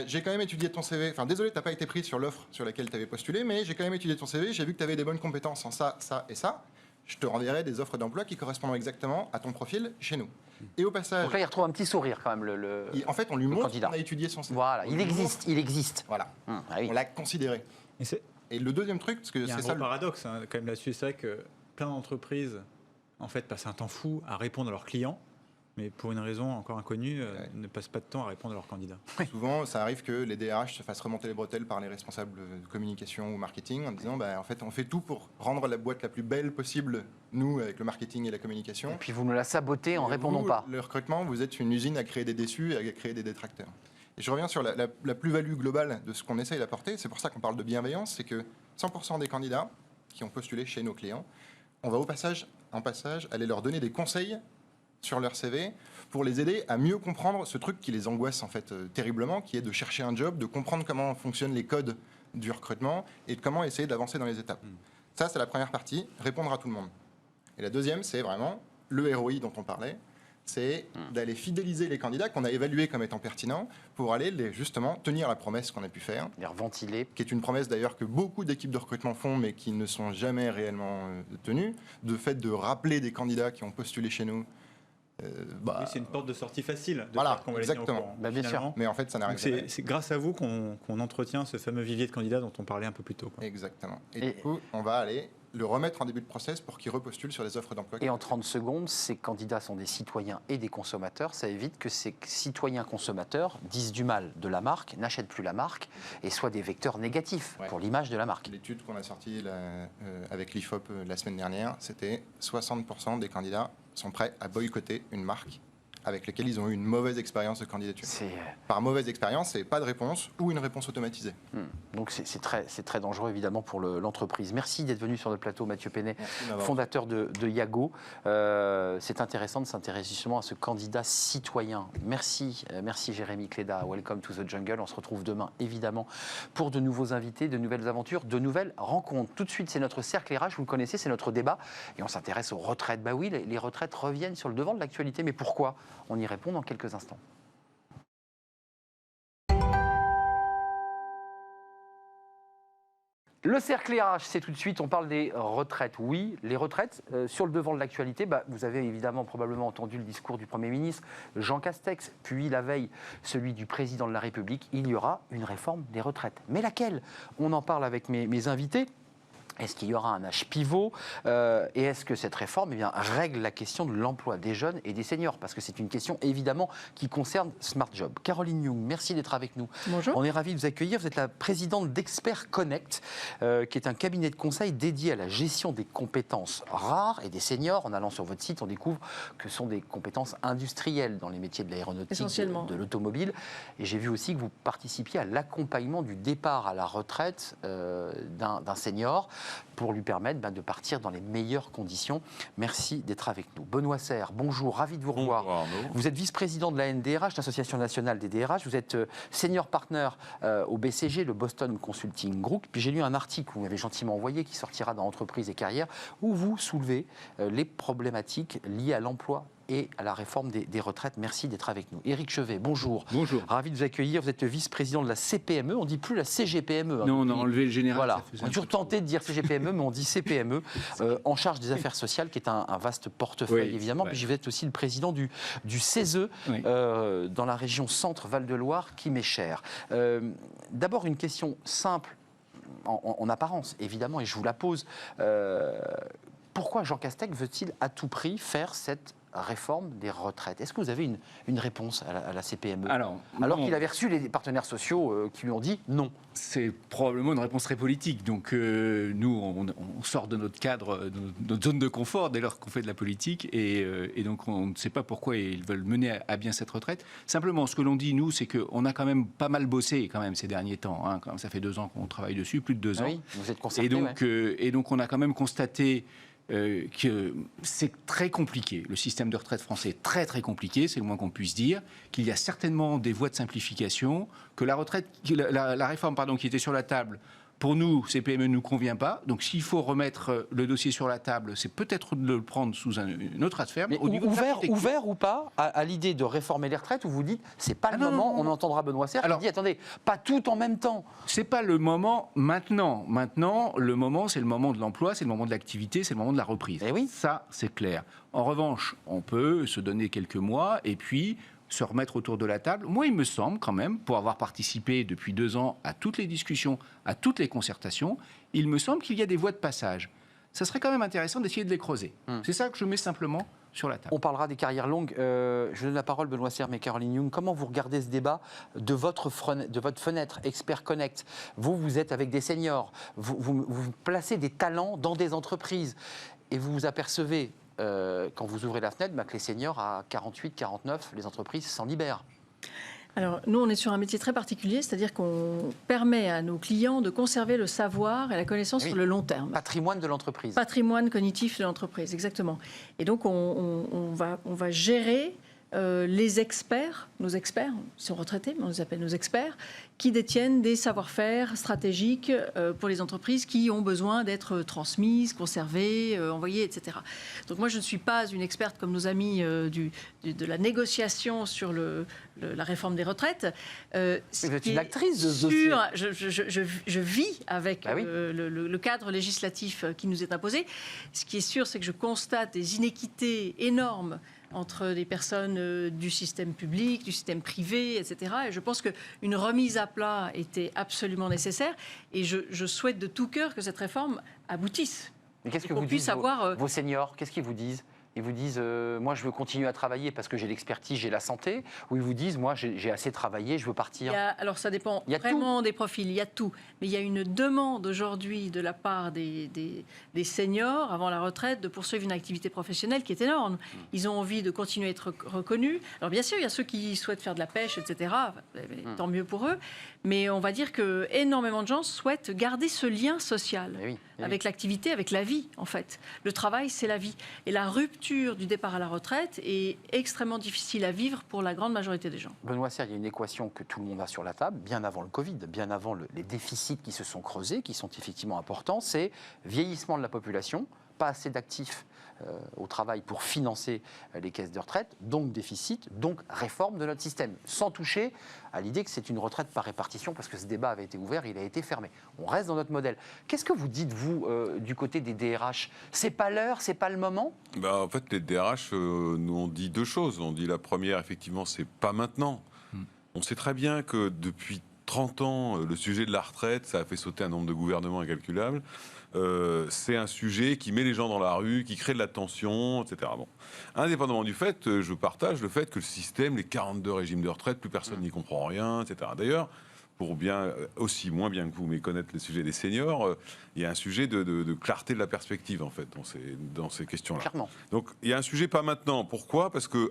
j'ai quand même étudié ton CV. Enfin, désolé, tu n'as pas été pris sur l'offre sur laquelle tu avais postulé, mais j'ai quand même étudié ton CV. J'ai vu que tu avais des bonnes compétences en ça, ça et ça. Je te renverrai des offres d'emploi qui correspondent exactement à ton profil chez nous. Et au passage... Donc là, il retrouve un petit sourire quand même. En fait, on lui montre qu'on a étudié son CV. Voilà, il existe. Voilà, on l'a considéré. Et le deuxième truc, parce que c'est ça... Il y a un paradoxe quand même là-dessus, c'est vrai que plein d'entreprises en fait, passent un temps fou à répondre à leurs clients. mais pour une raison encore inconnue, ne passent pas de temps à répondre à leurs candidats. Souvent, ça arrive que les DRH se fassent remonter les bretelles par les responsables de communication ou marketing en disant en fait, on fait tout pour rendre la boîte la plus belle possible, nous, avec le marketing et la communication. Et puis vous nous la sabotez en répondant pas. Le recrutement, vous êtes une usine à créer des déçus et à créer des détracteurs. Et je reviens sur la plus-value globale de ce qu'on essaye d'apporter. C'est pour ça qu'on parle de bienveillance, c'est que 100% des candidats qui ont postulé chez nos clients, on va en passage, aller leur donner des conseils sur leur CV pour les aider à mieux comprendre ce truc qui les angoisse en fait terriblement, qui est de chercher un job, de comprendre comment fonctionnent les codes du recrutement et de comment essayer d'avancer dans les étapes. Ça, c'est la première partie, répondre à tout le monde. Et la deuxième, c'est vraiment le ROI dont on parlait, c'est d'aller fidéliser les candidats qu'on a évalués comme étant pertinents pour aller justement tenir la promesse qu'on a pu faire. Les reventiler. Qui est une promesse d'ailleurs que beaucoup d'équipes de recrutement font mais qui ne sont jamais réellement tenues. De fait de rappeler des candidats qui ont postulé chez nous. Oui, c'est une porte de sortie facile. De voilà, faire qu'on va exactement. Bien sûr. Mais en fait, ça n'arrive jamais. C'est grâce à vous qu'on entretient ce fameux vivier de candidats dont on parlait un peu plus tôt. Exactement. Et du coup, on va aller le remettre en début de process pour qu'ils repostulent sur les offres d'emploi. Et en 30 secondes, ces candidats sont des citoyens et des consommateurs. Ça évite que ces citoyens-consommateurs disent du mal de la marque, n'achètent plus la marque et soient des vecteurs négatifs pour l'image de la marque. L'étude qu'on a sortie avec l'IFOP la semaine dernière, c'était 60% des candidats sont prêts à boycotter une marque avec laquelle ils ont eu une mauvaise expérience de candidature. Par mauvaise expérience, c'est pas de réponse ou une réponse automatisée. Donc c'est très dangereux évidemment pour l'entreprise. Merci d'être venu sur le plateau, Mathieu Penet, fondateur de Yago. C'est intéressant de s'intéresser justement à ce candidat citoyen. Merci Jérémy Cléda. Welcome to the jungle. On se retrouve demain évidemment pour de nouveaux invités, de nouvelles aventures, de nouvelles rencontres. Tout de suite, c'est notre cercle RH, vous le connaissez, c'est notre débat et on s'intéresse aux retraites. Bah oui, les retraites reviennent sur le devant de l'actualité, mais pourquoi ? On y répond dans quelques instants. Le cercle RH, c'est tout de suite, on parle des retraites. Oui, les retraites, sur le devant de l'actualité, vous avez évidemment probablement entendu le discours du Premier ministre Jean Castex, puis la veille celui du Président de la République. Il y aura une réforme des retraites. Mais laquelle ? On en parle avec mes invités. Est-ce qu'il y aura un âge pivot et est-ce que cette réforme règle la question de l'emploi des jeunes et des seniors? Parce que c'est une question évidemment qui concerne Smart Job. Caroline Young, merci d'être avec nous. Bonjour. On est ravis de vous accueillir. Vous êtes la présidente d'Expert Connect, qui est un cabinet de conseil dédié à la gestion des compétences rares et des seniors. En allant sur votre site, on découvre que ce sont des compétences industrielles dans les métiers de l'aéronautique, de l'automobile. Et j'ai vu aussi que vous participiez à l'accompagnement du départ à la retraite d'un senior, pour lui permettre de partir dans les meilleures conditions. Merci d'être avec nous. Benoît Serre, bonjour, ravi de vous revoir. Bonjour. Vous êtes vice-président de la NDRH, l'Association nationale des DRH. Vous êtes senior partner au BCG, le Boston Consulting Group. Puis j'ai lu un article que vous m'avez gentiment envoyé, qui sortira dans Entreprise et Carrière, où vous soulevez les problématiques liées à l'emploi et à la réforme des retraites. Merci d'être avec nous. Éric Chevet, bonjour. Bonjour. Ravi de vous accueillir. Vous êtes vice-président de la CPME. On ne dit plus la CGPME. Non, on a enlevé le général. Voilà. On a toujours tenté de dire CGPME, mais on dit CPME, en charge des affaires sociales, qui est un vaste portefeuille, évidemment. Puis vous êtes aussi le président du CESE, dans la région Centre-Val-de-Loire, qui m'est chère. D'abord, une question simple, en apparence, évidemment, et je vous la pose. Pourquoi Jean Castex veut-il à tout prix faire cette réforme des retraites? Est-ce que vous avez une réponse à la CPME? Alors qu'il avait reçu les partenaires sociaux qui lui ont dit non. C'est probablement une réponse très politique. Donc nous, on sort de notre cadre, de notre zone de confort dès lors qu'on fait de la politique. Et donc on ne sait pas pourquoi ils veulent mener à bien cette retraite. Simplement, ce que l'on dit, nous, c'est qu'on a quand même pas mal bossé quand même ces derniers temps. Quand même, ça fait 2 ans qu'on travaille dessus, plus de 2 ans. Oui, vous êtes concerté. Et donc on a quand même constaté que c'est très compliqué. Le système de retraite français est très très compliqué, c'est le moins qu'on puisse dire, qu'il y a certainement des voies de simplification, que la réforme qui était sur la table, pour nous, CPME ne nous convient pas. Donc s'il faut remettre le dossier sur la table, c'est peut-être de le prendre sous une autre affaire. Mais ouvert ou pas à l'idée de réformer les retraites, où vous dites c'est pas le moment, on entendra Benoît Serre qui dit attendez, pas tout en même temps. C'est pas le moment maintenant. Maintenant, le moment, c'est le moment de l'emploi, c'est le moment de l'activité, c'est le moment de la reprise. Et oui. Ça, c'est clair. En revanche, on peut se donner quelques mois et puis se remettre autour de la table. Moi, il me semble quand même, pour avoir participé depuis 2 ans à toutes les discussions, à toutes les concertations, il me semble qu'il y a des voies de passage. Ça serait quand même intéressant d'essayer de les creuser. C'est ça que je mets simplement sur la table. On parlera des carrières longues. Je donne la parole, Benoît Serre, mais Caroline Young. Comment vous regardez ce débat de votre fenêtre Expert Connect? Vous êtes avec des seniors, vous placez des talents dans des entreprises et vous vous apercevez, quand vous ouvrez la fenêtre, que les seniors à 48, 49, les entreprises s'en libèrent. Alors, nous, on est sur un métier très particulier, c'est-à-dire qu'on permet à nos clients de conserver le savoir et la connaissance sur le long terme. Patrimoine de l'entreprise. Patrimoine cognitif de l'entreprise, exactement. Et donc, on va gérer les experts, nos experts, ils sont retraités, mais on les appelle nos experts, qui détiennent des savoir-faire stratégiques pour les entreprises qui ont besoin d'être transmises, conservées, envoyées, etc. Donc moi, je ne suis pas une experte comme nos amis de la négociation sur la réforme des retraites. Vous êtes une actrice de ce dossier. Je vis avec oui. le cadre législatif qui nous est imposé. Ce qui est sûr, c'est que je constate des inéquités énormes entre les personnes du système public, du système privé, etc. Et je pense qu'une remise à plat était absolument nécessaire. Et je souhaite de tout cœur que cette réforme aboutisse. Mais qu'est-ce que qu'on vous puisse disent avoir, vos seniors? Qu'est-ce qu'ils vous disent? Ils vous disent, moi je veux continuer à travailler parce que j'ai l'expertise, j'ai la santé, ou ils vous disent, moi j'ai assez travaillé, je veux partir? Alors ça dépend vraiment des profils, il y a tout. Mais il y a une demande aujourd'hui de la part des seniors avant la retraite de poursuivre une activité professionnelle qui est énorme. Ils ont envie de continuer à être reconnus. Alors bien sûr, il y a ceux qui souhaitent faire de la pêche, etc. Tant mieux pour eux. Mais on va dire que énormément de gens souhaitent garder ce lien social avec l'activité, avec la vie en fait. Le travail, c'est la vie. Et la rupture du départ à la retraite est extrêmement difficile à vivre pour la grande majorité des gens. Benoît Serre, il y a une équation que tout le monde a sur la table, bien avant le Covid, bien avant les déficits qui se sont creusés, qui sont effectivement importants, c'est vieillissement de la population, pas assez d'actifs au travail pour financer les caisses de retraite, donc déficit, donc réforme de notre système, sans toucher à l'idée que c'est une retraite par répartition, parce que ce débat avait été ouvert, il a été fermé. On reste dans notre modèle. Qu'est-ce que vous dites, vous, du côté des DRH? C'est pas l'heure, c'est pas le moment? En fait, les DRH nous ont dit deux choses. On dit la première, effectivement, c'est pas maintenant. On sait très bien que depuis 30 ans, le sujet de la retraite, ça a fait sauter un nombre de gouvernements incalculable. C'est un sujet qui met les gens dans la rue, qui crée de la tension, etc. Bon. Indépendamment du fait, je partage le fait que le système, les 42 régimes de retraite, plus personne n'y comprend rien, etc. D'ailleurs, pour bien, aussi moins bien que vous, mais connaître le sujet des seniors, il y a un sujet de clarté de la perspective, en fait, dans ces questions-là. Clairement. Donc, il y a un sujet pas maintenant. Pourquoi? Parce que,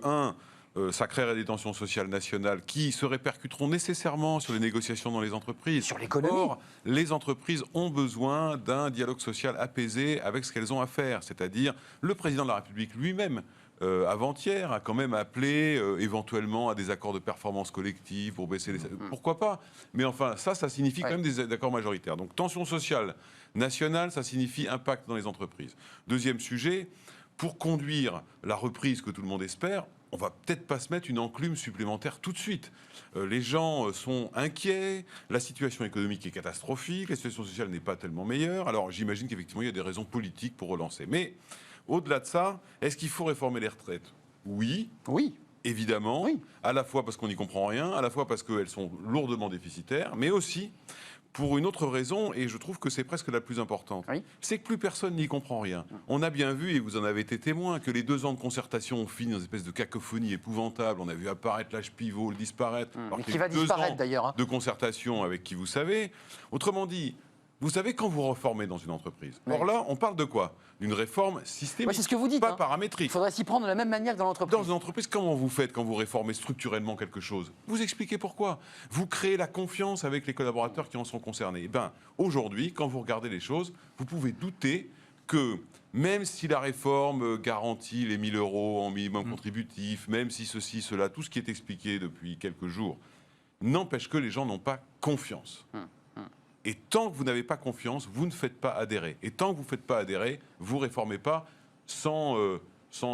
ça créerait des tensions sociales nationales qui se répercuteront nécessairement sur les négociations dans les entreprises. Sur l'économie. Or, les entreprises ont besoin d'un dialogue social apaisé avec ce qu'elles ont à faire. C'est-à-dire, le président de la République lui-même, avant-hier, a quand même appelé éventuellement à des accords de performance collective pour baisser les... Pourquoi pas? Mais enfin, ça signifie quand même des accords majoritaires. Donc, tension sociale nationale, ça signifie impact dans les entreprises. Deuxième sujet, pour conduire la reprise que tout le monde espère, on va peut-être pas se mettre une enclume supplémentaire tout de suite. Les gens sont inquiets, la situation économique est catastrophique, la situation sociale n'est pas tellement meilleure. Alors j'imagine qu'effectivement il y a des raisons politiques pour relancer. Mais au-delà de ça, est-ce qu'il faut réformer les retraites? Oui. Oui. Évidemment. Oui. À la fois parce qu'on n'y comprend rien, à la fois parce qu'elles sont lourdement déficitaires, mais aussi pour une autre raison, et je trouve que c'est presque la plus importante, c'est que plus personne n'y comprend rien. On a bien vu, et vous en avez été témoin, que les 2 ans de concertation ont fini dans une espèce de cacophonie épouvantable. On a vu apparaître l'âge pivot, le disparaître. Mais qui va disparaître d'ailleurs. De concertation avec qui vous savez. Autrement dit, vous savez quand vous reformez dans une entreprise. Or là, on parle de quoi? D'une réforme systémique, c'est ce que vous dites, pas paramétrique. Il faudrait s'y prendre de la même manière que dans l'entreprise. Dans une entreprise, comment vous faites quand vous réformez structurellement quelque chose? Vous expliquez pourquoi. Vous créez la confiance avec les collaborateurs qui en sont concernés. Eh bien, aujourd'hui, quand vous regardez les choses, vous pouvez douter que même si la réforme garantit les 1 000 € en minimum contributif, même si ceci, cela, tout ce qui est expliqué depuis quelques jours, n'empêche que les gens n'ont pas confiance. Et tant que vous n'avez pas confiance, vous ne faites pas adhérer. Et tant que vous ne faites pas adhérer, vous ne réformez pas sans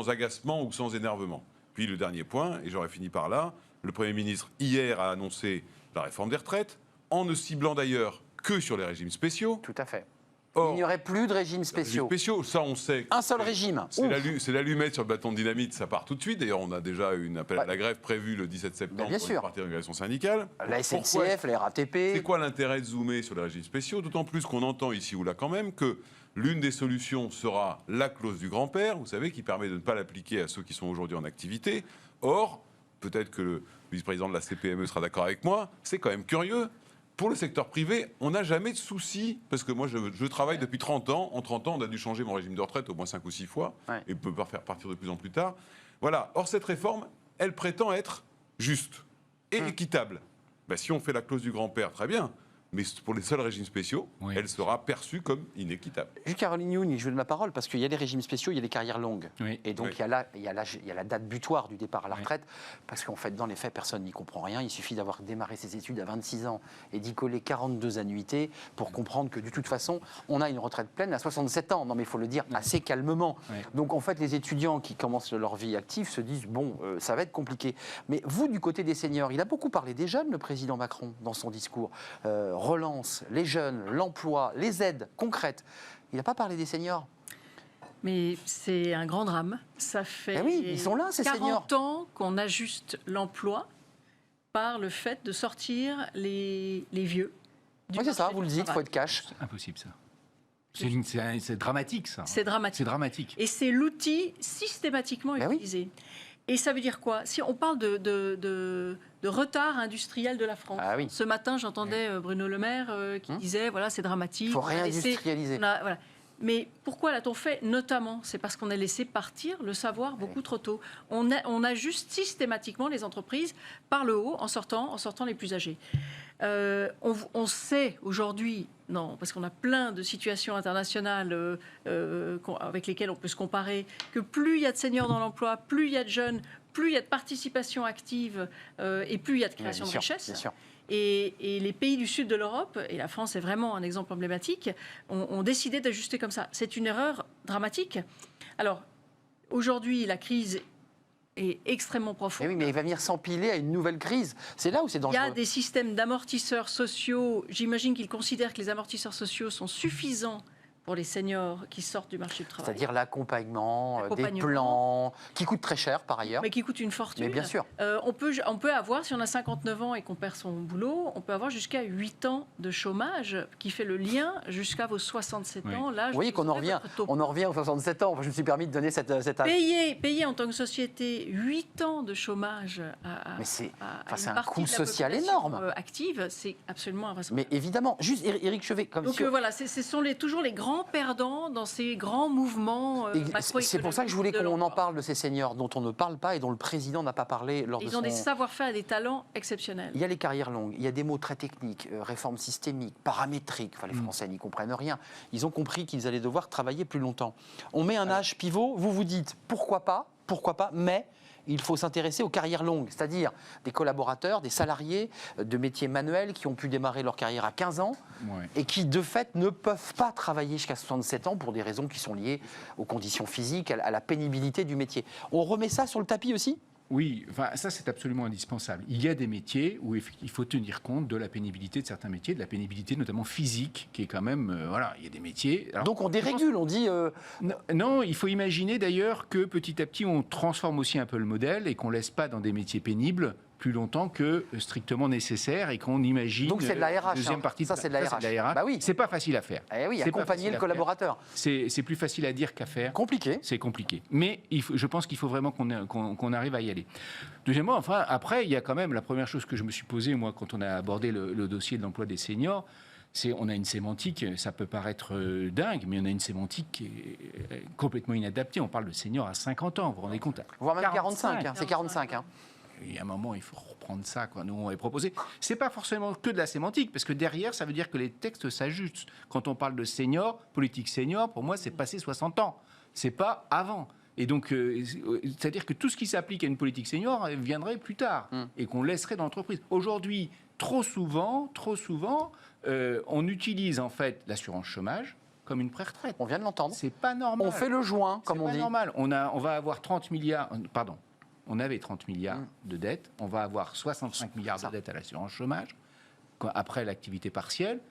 agacement ou sans énervement. Puis le dernier point, et j'aurais fini par là, le Premier ministre hier a annoncé la réforme des retraites, en ne ciblant d'ailleurs que sur les régimes spéciaux. Tout à fait. Or, il n'y aurait plus de régimes spéciaux. Ça on sait. Un seul régime. C'est l'allumette sur le bâton de dynamite, ça part tout de suite. D'ailleurs, on a déjà une appel à la grève prévue le 17 septembre pour une partie d'organisation syndicale. La SNCF, la RATP. C'est quoi l'intérêt de zoomer sur les régimes spéciaux? D'autant plus qu'on entend ici ou là quand même que L'une des solutions sera la clause du grand-père, vous savez, qui permet de ne pas l'appliquer à ceux qui sont aujourd'hui en activité. Or, peut-être que le vice-président de la CPME sera d'accord avec moi, c'est quand même curieux. Pour le secteur privé, on n'a jamais de souci, parce que moi je travaille depuis 30 ans. En 30 ans, on a dû changer mon régime de retraite au moins 5 ou 6 fois, et peut pas faire partir de plus en plus tard. Voilà. Or, cette réforme, elle prétend être juste et équitable. Ben, si on fait la clause du grand-père, très bien. Mais pour les seuls régimes spéciaux, elle sera perçue comme inéquitable. Juste Caroline Youn, je veux de ma parole, parce qu'il y a les régimes spéciaux, il y a les carrières longues. Oui. Et donc, il y a la date butoir du départ à la retraite, parce qu'en fait, dans les faits, personne n'y comprend rien. Il suffit d'avoir démarré ses études à 26 ans et d'y coller 42 annuités pour comprendre que, de toute façon, on a une retraite pleine à 67 ans. Non, mais il faut le dire assez calmement. Oui. Donc, en fait, les étudiants qui commencent leur vie active se disent, bon, ça va être compliqué. Mais vous, du côté des seniors, il a beaucoup parlé des jeunes, le président Macron, dans son discours. Relance, les jeunes, l'emploi, les aides concrètes. Il n'a pas parlé des seniors. Mais c'est un grand drame. Ça fait ils sont là, ces 40 ans qu'on ajuste l'emploi par le fait de sortir les vieux. Oui, c'est ça, vous le dites, il faut être cash. C'est impossible, ça. C'est dramatique, ça. C'est dramatique. C'est dramatique. Et c'est l'outil systématiquement utilisé. Et ça veut dire quoi? Si on parle de retard industriel de la France. Ce matin, j'entendais Bruno Le Maire qui disait, voilà, c'est dramatique. Il faut réindustrialiser. Voilà. Mais pourquoi l'a-t-on fait? Notamment, c'est parce qu'on a laissé partir le savoir beaucoup trop tôt. On ajuste systématiquement les entreprises par le haut en sortant les plus âgés. On sait aujourd'hui, parce qu'on a plein de situations internationales avec lesquelles on peut se comparer, que plus il y a de seniors dans l'emploi, plus il y a de jeunes, plus il y a de participation active et plus il y a de création de richesse. Bien sûr. Et les pays du sud de l'Europe, et la France est vraiment un exemple emblématique, ont décidé d'ajuster comme ça. C'est une erreur dramatique. Alors, aujourd'hui, la crise est extrêmement profonde. Oui, mais il va venir s'empiler à une nouvelle crise. C'est là où c'est dangereux. Il y a des systèmes d'amortisseurs sociaux. J'imagine qu'ils considèrent que les amortisseurs sociaux sont suffisants pour les seniors qui sortent du marché du travail. C'est-à-dire l'accompagnement, des plans, qui coûtent très cher par ailleurs. Mais qui coûtent une fortune. Mais bien sûr. On peut avoir, si on a 59 ans et qu'on perd son boulot, on peut avoir jusqu'à 8 ans de chômage qui fait le lien jusqu'à vos 67 ans. Là, vous voyez qu'on en revient aux 67 ans. Enfin, je me suis permis de donner cette âge. Payer en tant que société 8 ans de chômage c'est un coût social énorme. Active, c'est absolument invraisemblable. Mais évidemment, juste Éric Chevet. Donc voilà, ce sont toujours les grands perdants dans ces grands mouvements macroéconomiques. C'est pour ça que je voulais qu'on en parle de ces seniors dont on ne parle pas et dont le président n'a pas parlé lors de son... Ils ont des savoir-faire et des talents exceptionnels. Il y a les carrières longues, il y a des mots très techniques, réforme systémique, paramétrique. Enfin, les Français n'y comprennent rien. Ils ont compris qu'ils allaient devoir travailler plus longtemps. On met un âge pivot, vous dites pourquoi pas, mais... il faut s'intéresser aux carrières longues, c'est-à-dire des collaborateurs, des salariés de métiers manuels qui ont pu démarrer leur carrière à 15 ans et qui, de fait, ne peuvent pas travailler jusqu'à 67 ans pour des raisons qui sont liées aux conditions physiques, à la pénibilité du métier. On remet ça sur le tapis aussi ? Oui, ça c'est absolument indispensable. Il y a des métiers où il faut tenir compte de la pénibilité de certains métiers, de la pénibilité notamment physique, qui est quand même... il y a des métiers... Alors, donc on dérégule, on dit... Non, il faut imaginer d'ailleurs que petit à petit on transforme aussi un peu le modèle et qu'on ne laisse pas dans des métiers pénibles plus longtemps que strictement nécessaire et qu'on imagine... Donc c'est de la RH, deuxième partie ça c'est de la RH. Bah oui. C'est pas facile à faire. Eh oui, accompagner le collaborateur. C'est plus facile à dire qu'à faire. Compliqué. C'est compliqué. Mais je pense qu'il faut vraiment qu'on arrive à y aller. Deuxièmement, après, il y a quand même la première chose que je me suis posée, moi, quand on a abordé le dossier de l'emploi des seniors, on a une sémantique, ça peut paraître dingue, mais on a une sémantique qui est complètement inadaptée. On parle de seniors à 50 ans, vous vous rendez compte? Voire même 45, c'est 45. Il y a un moment, il faut reprendre ça, quoi. Nous, on avait proposé. C'est pas forcément que de la sémantique, parce que derrière, ça veut dire que les textes s'ajustent. Quand on parle de senior, politique senior, pour moi, c'est passé 60 ans. C'est pas avant. Et donc, c'est-à-dire que tout ce qui s'applique à une politique senior viendrait plus tard et qu'on laisserait dans l'entreprise. Aujourd'hui, trop souvent, on utilise en fait l'assurance chômage comme une pré-retraite. On vient de l'entendre. C'est pas normal. On fait le joint, comme on dit. C'est pas normal. On va avoir 30 milliards... Pardon. On avait 30 milliards de dettes, on va avoir 65 milliards de dettes à l'assurance chômage, après l'activité partielle.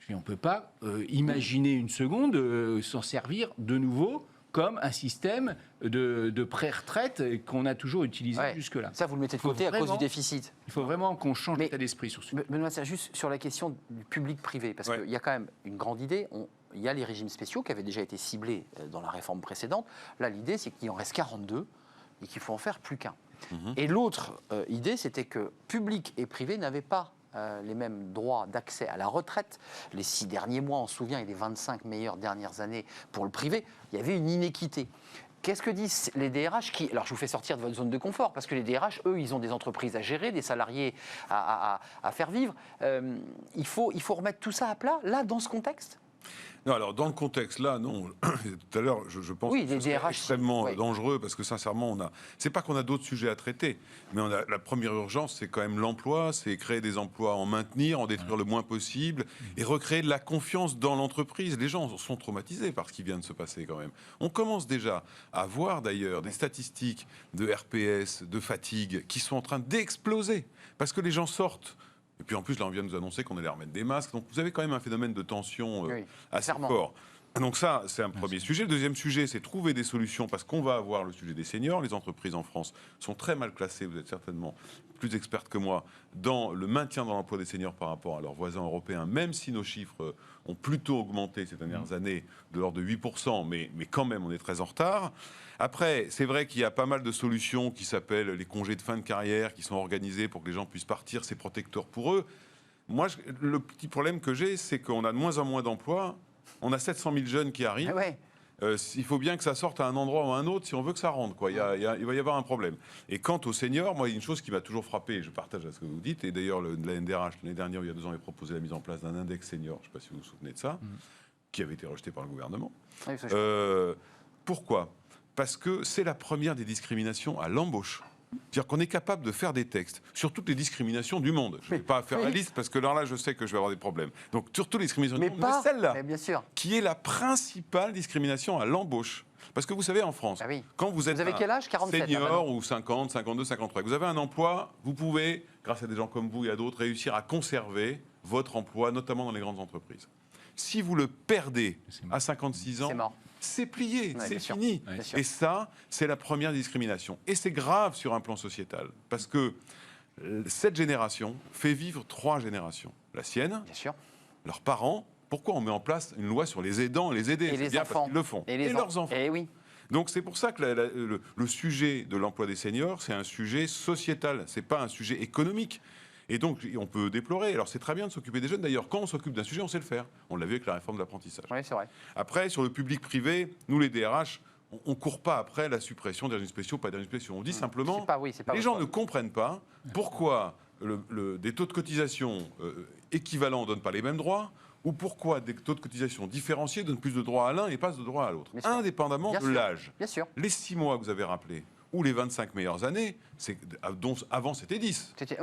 On ne peut pas imaginer une seconde s'en servir de nouveau comme un système de pré-retraite qu'on a toujours utilisé jusque-là. Ça, vous le mettez de côté à cause du déficit. Il faut vraiment qu'on change d'état d'esprit sur ce sujet. Benoît, c'est juste sur la question du public-privé, parce qu'il y a quand même une grande idée. il y a les régimes spéciaux qui avaient déjà été ciblés dans la réforme précédente. Là, l'idée, c'est qu'il en reste 42 et qu'il faut en faire plus qu'un. Et l'autre idée, c'était que public et privé n'avaient pas les mêmes droits d'accès à la retraite. Les 6 derniers mois, on se souvient, et les 25 meilleures dernières années pour le privé, il y avait une inéquité. Qu'est-ce que disent les DRH qui... Alors, je vous fais sortir de votre zone de confort, parce que les DRH, eux, ils ont des entreprises à gérer, des salariés à faire vivre. Il faut remettre tout ça à plat, là, dans ce contexte ? Non, alors dans le contexte là, non. Tout à l'heure, je pense oui, que c'est extrêmement dangereux parce que sincèrement, c'est pas qu'on a d'autres sujets à traiter, mais la première urgence, c'est quand même l'emploi, c'est créer des emplois, en maintenir, en détruire le moins possible et recréer de la confiance dans l'entreprise. Les gens sont traumatisés par ce qui vient de se passer quand même. On commence déjà à voir d'ailleurs des statistiques de RPS, de fatigue qui sont en train d'exploser parce que les gens sortent. Et puis en plus, là, on vient de nous annoncer qu'on allait remettre des masques. Donc vous avez quand même un phénomène de tension assez fort. Donc ça, c'est un premier sujet. Le deuxième sujet, c'est trouver des solutions parce qu'on va avoir le sujet des seniors. Les entreprises en France sont très mal classées. Vous êtes certainement plus experte que moi dans le maintien dans l'emploi des seniors par rapport à leurs voisins européens, même si nos chiffres ont plutôt augmenté ces dernières années de l'ordre de 8%, mais quand même, on est très en retard. Après, c'est vrai qu'il y a pas mal de solutions qui s'appellent les congés de fin de carrière, qui sont organisés pour que les gens puissent partir, c'est protecteur pour eux. Moi, le petit problème que j'ai, c'est qu'on a de moins en moins d'emplois. On a 700 000 jeunes qui arrivent. Il faut bien que ça sorte à un endroit ou à un autre si on veut que ça rentre, quoi. Il va y avoir un problème. Et quant aux seniors, moi, il y a une chose qui m'a toujours frappé, et je partage à ce que vous dites, et d'ailleurs, la NDRH, l'année dernière, il y a 2 ans, avait proposé la mise en place d'un index senior, je ne sais pas si vous vous souvenez de ça, qui avait été rejeté par le gouvernement. Pourquoi ? Parce que c'est la première des discriminations à l'embauche. C'est-à-dire qu'on est capable de faire des textes sur toutes les discriminations du monde. Je ne vais pas faire la liste parce que là, je sais que je vais avoir des problèmes. Donc, sur toutes les discriminations du monde, mais celle-là, qui est la principale discrimination à l'embauche. Parce que vous savez, en France, quand vous êtes quel âge 47, senior ou 50, 52, 53, vous avez un emploi, vous pouvez, grâce à des gens comme vous et à d'autres, réussir à conserver votre emploi, notamment dans les grandes entreprises. Si vous le perdez à 56 ans, c'est plié, c'est fini. Et ça, c'est la première discrimination. Et c'est grave sur un plan sociétal, parce que cette génération fait vivre 3 générations. La sienne, leurs parents. Pourquoi on met en place une loi sur les aidants et les aider? Et les enfants. Parce qu'ils le font. Et leurs enfants. Et oui. Donc c'est pour ça que le sujet de l'emploi des seniors, c'est un sujet sociétal, c'est pas un sujet économique. Et donc, on peut déplorer. Alors, c'est très bien de s'occuper des jeunes. D'ailleurs, quand on s'occupe d'un sujet, on sait le faire. On l'a vu avec la réforme de l'apprentissage. Oui, c'est vrai. Après, sur le public-privé, nous, les DRH, on ne court pas après la suppression des régimes spéciaux, pas des régimes spéciaux. On dit simplement, les gens ne comprennent pas pourquoi des taux de cotisation équivalents ne donnent pas les mêmes droits, ou pourquoi des taux de cotisation différenciés donnent plus de droits à l'un et pas de droits à l'autre, indépendamment de l'âge. Les 6 mois que vous avez rappelés, ou les 25 meilleures années, dont avant c'était 10. C'est passé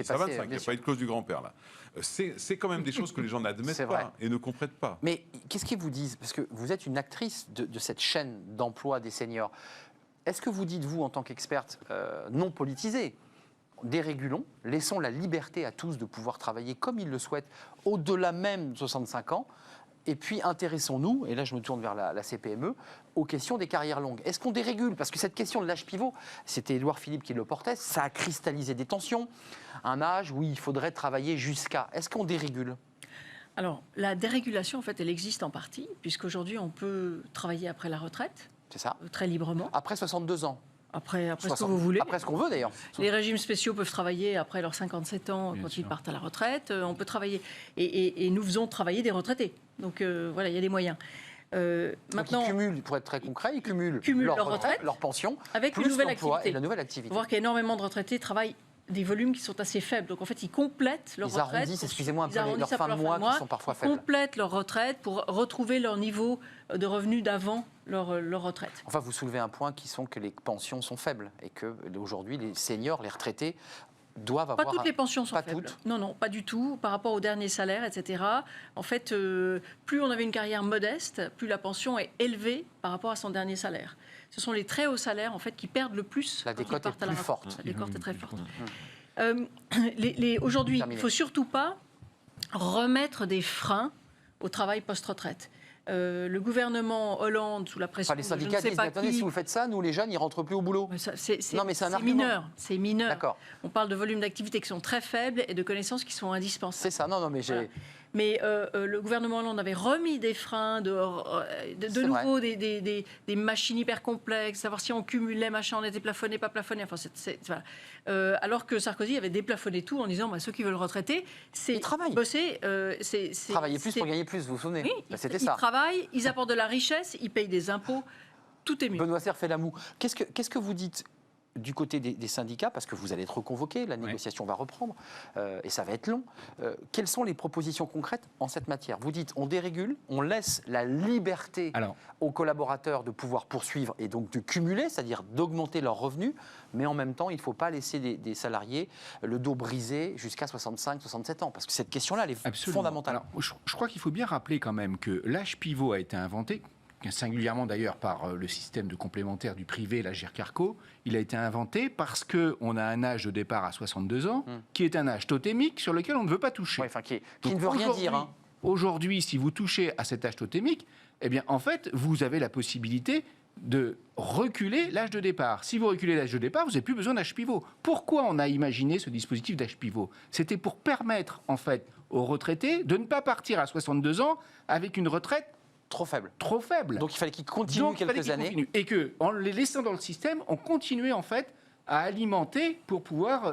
25, il n'y a pas eu de clause du grand-père là. C'est quand même des choses que les gens n'admettent pas et ne comprennent pas. Mais qu'est-ce qu'ils vous disent? Parce que vous êtes une actrice de cette chaîne d'emploi des seniors. Est-ce que vous dites, vous, en tant qu'experte non politisée, dérégulons, laissons la liberté à tous de pouvoir travailler comme ils le souhaitent, au-delà même de 65 ans, et puis intéressons-nous, et là je me tourne vers la CPME, aux questions des carrières longues. Est-ce qu'on dérégule? Parce que cette question de l'âge pivot, c'était Édouard Philippe qui le portait, ça a cristallisé des tensions. Un âge où il faudrait travailler jusqu'à. Est-ce qu'on dérégule? Alors, la dérégulation, en fait, elle existe en partie, puisqu'aujourd'hui, on peut travailler après la retraite. C'est ça. Très librement. Après 62 ans. Après 60, ce que vous voulez. Après ce qu'on veut d'ailleurs. Les régimes spéciaux peuvent travailler après leurs 57 ans quand ils partent à la retraite. On peut travailler. Et nous faisons travailler des retraités. Donc voilà, il y a des moyens. Maintenant, donc ils cumulent, pour être très concret, ils cumulent leur retraite, leur pension, avec plus une nouvelle l'emploi activité. Et la nouvelle activité. Il faut voir qu'il y a énormément de retraités qui travaillent des volumes qui sont assez faibles. Donc en fait, ils complètent leur retraite. Ils arrondissent, excusez-moi, un peu leurs fins de mois qui sont parfois faibles. Ils complètent leur retraite pour retrouver leur niveau de revenus d'avant leur retraite. Enfin, vous soulevez un point qui sont que les pensions sont faibles et que aujourd'hui, les seniors, les retraités doivent avoir... Pas toutes les pensions sont pas faibles. Toutes. Non, pas du tout. Par rapport au dernier salaire, etc. En fait, plus on avait une carrière modeste, plus la pension est élevée par rapport à son dernier salaire. Ce sont les très hauts salaires, en fait, qui perdent le plus. La décote est plus forte. La décote est très forte. Aujourd'hui, il ne faut surtout pas remettre des freins au travail post-retraite. Le gouvernement Hollande, sous la pression les syndicats disent, attendez, si vous faites ça, nous les jeunes, ils ne rentrent plus au boulot. C'est mineur. C'est mineur. On parle de volumes d'activité qui sont très faibles et de connaissances qui sont indispensables. C'est ça, non, mais j'ai... Mais le gouvernement Hollande avait remis des freins, de nouveau des machines hyper complexes, savoir si on cumulait, machin, on était plafonné, pas plafonné. Enfin, voilà. Alors que Sarkozy avait déplafonné tout en disant ceux qui veulent retraiter, c'est bosser. Travailler plus pour gagner plus, vous vous souvenez? Oui, c'était ça. Ils travaillent, ils apportent de la richesse, ils payent des impôts, tout est mieux. Benoît Serre fait la moue. Qu'est-ce que vous dites du côté des syndicats, parce que vous allez être reconvoqué, la négociation va reprendre, et ça va être long. Quelles sont les propositions concrètes en cette matière? Vous dites, on dérégule, on laisse la liberté aux collaborateurs de pouvoir poursuivre et donc de cumuler, c'est-à-dire d'augmenter leurs revenus, mais en même temps, il ne faut pas laisser des salariés le dos brisé jusqu'à 65, 67 ans, parce que cette question-là, elle est fondamentale. Alors, je crois qu'il faut bien rappeler quand même que l'âge pivot a été inventé, singulièrement d'ailleurs par le système de complémentaire du privé, la GIRC-ARCO. Il a été inventé parce qu'on a un âge de départ à 62 ans, qui est un âge totémique sur lequel on ne veut pas toucher. Qui ne veut rien dire. Aujourd'hui, si vous touchez à cet âge totémique, eh bien, en fait, vous avez la possibilité de reculer l'âge de départ. Si vous reculez l'âge de départ, vous n'avez plus besoin d'âge pivot. Pourquoi on a imaginé ce dispositif d'âge pivot? C'était pour permettre, en fait, aux retraités de ne pas partir à 62 ans avec une retraite trop faible. Trop faible. Donc il fallait qu'ils continuent quelques années. Et qu'en les laissant dans le système, on continuait en fait à alimenter pour pouvoir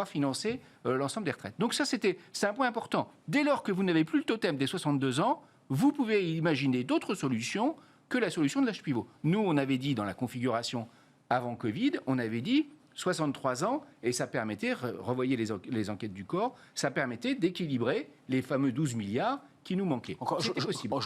financer l'ensemble des retraites. Donc ça, c'est un point important. Dès lors que vous n'avez plus le totem des 62 ans, vous pouvez imaginer d'autres solutions que la solution de l'âge pivot. Nous, on avait dit dans la configuration avant Covid, on avait dit 63 ans, et ça permettait, revoyez les enquêtes du corps, ça permettait d'équilibrer les fameux 12 milliards qui nous manquaient. Encore, je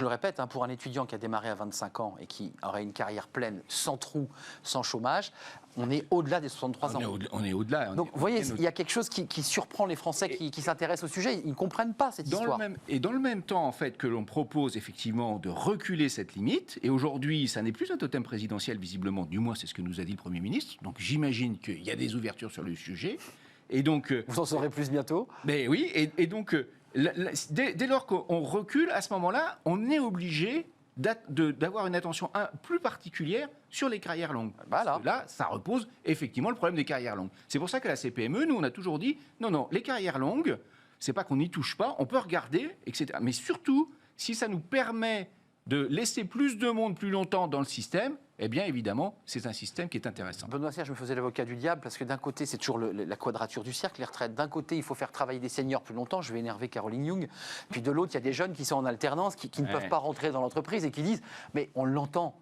le répète, pour un étudiant qui a démarré à 25 ans et qui aurait une carrière pleine, sans trou, sans chômage, on est au-delà des 63 ans. On est au-delà. Donc, vous voyez, il y a quelque chose qui surprend les Français qui s'intéressent au sujet. Ils ne comprennent pas cette histoire. Dans le même temps, en fait, que l'on propose effectivement de reculer cette limite, et aujourd'hui, ça n'est plus un totem présidentiel, visiblement, du moins c'est ce que nous a dit le Premier ministre, donc j'imagine qu'il y a des ouvertures sur le sujet. Et donc, vous en saurez plus bientôt. Mais oui, et donc... Dès lors qu'on recule, à ce moment-là, on est obligé d'avoir une attention plus particulière sur les carrières longues. Voilà. Là, ça repose effectivement le problème des carrières longues. C'est pour ça que la CPME, nous, on a toujours dit, non, les carrières longues, c'est pas qu'on n'y touche pas, on peut regarder, etc. Mais surtout, si ça nous permet de laisser plus de monde plus longtemps dans le système, eh bien, évidemment, c'est un système qui est intéressant. Benoît Serre, je me faisais l'avocat du diable, parce que d'un côté, c'est toujours la quadrature du cercle, les retraites. D'un côté, il faut faire travailler des seniors plus longtemps, je vais énerver Caroline Young. Puis de l'autre, il y a des jeunes qui sont en alternance, qui ne peuvent pas rentrer dans l'entreprise et qui disent « mais on l'entend,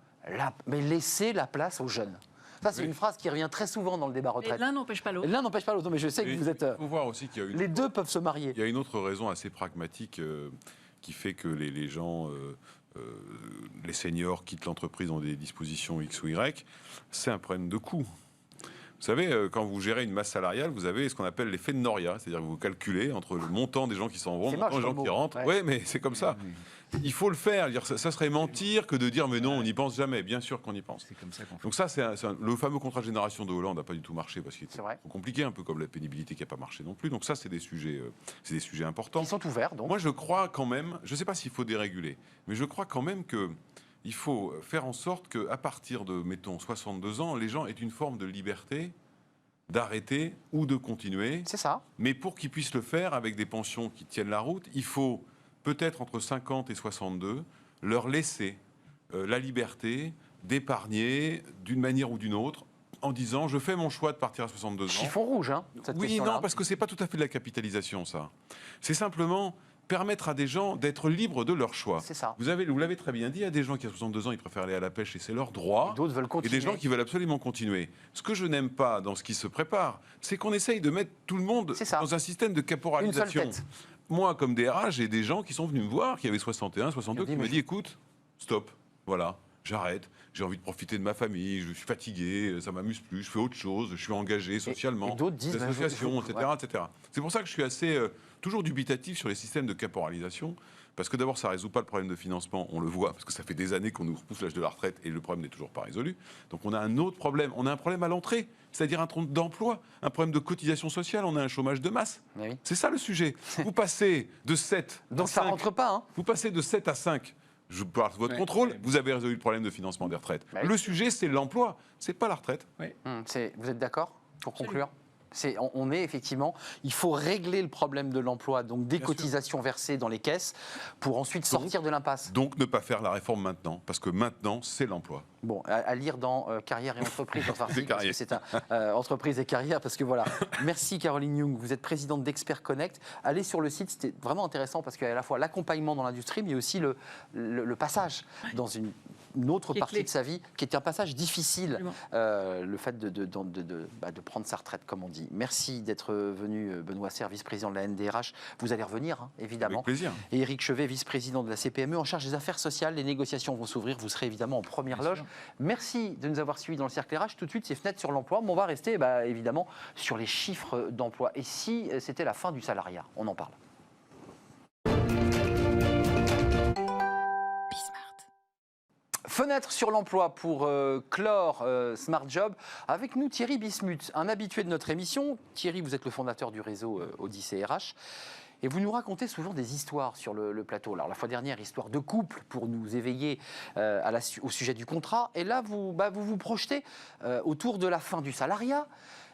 mais laissez la place aux jeunes ». Ça, c'est une phrase qui revient très souvent dans le débat retraite. L'un n'empêche pas l'autre. L'un n'empêche pas l'autre, mais je sais que vous êtes... Il faut voir aussi qu'il y a les deux peuvent se marier. Il y a une autre raison assez pragmatique qui fait que les gens... les seniors quittent l'entreprise dans des dispositions X ou Y, c'est un problème de coût. Vous savez, quand vous gérez une masse salariale, vous avez ce qu'on appelle l'effet de Noria, c'est-à-dire que vous calculez entre le montant des gens qui s'en vont, le montant des gens qui rentrent. Oui, mais c'est comme ça. Il faut le faire. Ça serait mentir que de dire mais non, on n'y pense jamais. Bien sûr qu'on y pense. C'est comme ça qu'on fait. Donc ça, le fameux contrat de génération de Hollande n'a pas du tout marché parce qu'il était compliqué, un peu comme la pénibilité qui n'a pas marché non plus. Donc ça, c'est des sujets importants. Ils sont ouverts, donc. Moi, je crois quand même, je ne sais pas s'il faut déréguler, mais je crois quand même que il faut faire en sorte qu'à partir de, mettons, 62 ans, les gens aient une forme de liberté d'arrêter ou de continuer. C'est ça. Mais pour qu'ils puissent le faire avec des pensions qui tiennent la route, il faut peut-être entre 50 et 62 leur laisser la liberté d'épargner d'une manière ou d'une autre en disant je fais mon choix de partir à 62 ans. Chiffon rouge, cette question-là. Non, parce que c'est pas tout à fait de la capitalisation, ça. C'est simplement permettre à des gens d'être libres de leur choix. C'est ça. Vous l'avez très bien dit, il y a des gens qui à 62 ans, ils préfèrent aller à la pêche et c'est leur droit. D'autres veulent continuer. Et des gens qui veulent absolument continuer. Ce que je n'aime pas dans ce qui se prépare, c'est qu'on essaye de mettre tout le monde dans un système de caporalisation. Une seule tête. Moi, comme DRH, j'ai des gens qui sont venus me voir, qui avaient 61, 62, qui m'ont dit écoute, stop, voilà, j'arrête. J'ai envie de profiter de ma famille, je suis fatigué, ça m'amuse plus, je fais autre chose, je suis engagé socialement, et d'autres disent associations, etc. C'est pour ça que je suis assez toujours dubitatif sur les systèmes de caporalisation, parce que d'abord ça ne résout pas le problème de financement, on le voit, parce que ça fait des années qu'on nous repousse l'âge de la retraite et le problème n'est toujours pas résolu. Donc on a un autre problème, on a un problème à l'entrée, c'est-à-dire un problème d'emploi, un problème de cotisation sociale, on a un chômage de masse. Oui. C'est ça le sujet. Vous passez de 7 Donc à 5. ça ne rentre pas. Vous passez de 7 à 5. Je parle sous votre contrôle, vous avez résolu le problème de financement des retraites. Le sujet, c'est l'emploi, c'est pas la retraite. Vous êtes d'accord pour conclure? On est effectivement, il faut régler le problème de l'emploi, donc des cotisations versées dans les caisses, pour ensuite sortir de l'impasse. Donc ne pas faire la réforme maintenant, parce que maintenant, c'est l'emploi. Bon, à lire dans Carrière et Entreprise, parce que c'est Entreprise et Carrière, parce que voilà. Merci Caroline Young, vous êtes présidente d'Expert Connect. Allez sur le site, c'était vraiment intéressant, parce qu'il y a à la fois l'accompagnement dans l'industrie, mais aussi le passage dans une autre partie de sa vie, qui est un passage difficile, le fait de prendre sa retraite, comme on dit. Merci d'être venu, Benoît Serre, vice-président de la NDRH. Vous allez revenir, hein, évidemment. Avec plaisir. Et Éric Chevet, vice-président de la CPME, en charge des affaires sociales. Les négociations vont s'ouvrir, vous serez évidemment en première loge. Merci de nous avoir suivis dans le cercle RH. Tout de suite, c'est Fenêtre sur l'emploi, mais on va rester évidemment sur les chiffres d'emploi. Et si c'était la fin du salariat, on en parle. Fenêtre sur l'emploi pour clore Smart Job. Avec nous, Thierry Bismuth, un habitué de notre émission. Thierry, vous êtes le fondateur du réseau Odyssée RH. Et vous nous racontez souvent des histoires sur le plateau. Alors, la fois dernière, histoire de couple pour nous éveiller au sujet du contrat. Et là, vous vous projetez autour de la fin du salariat.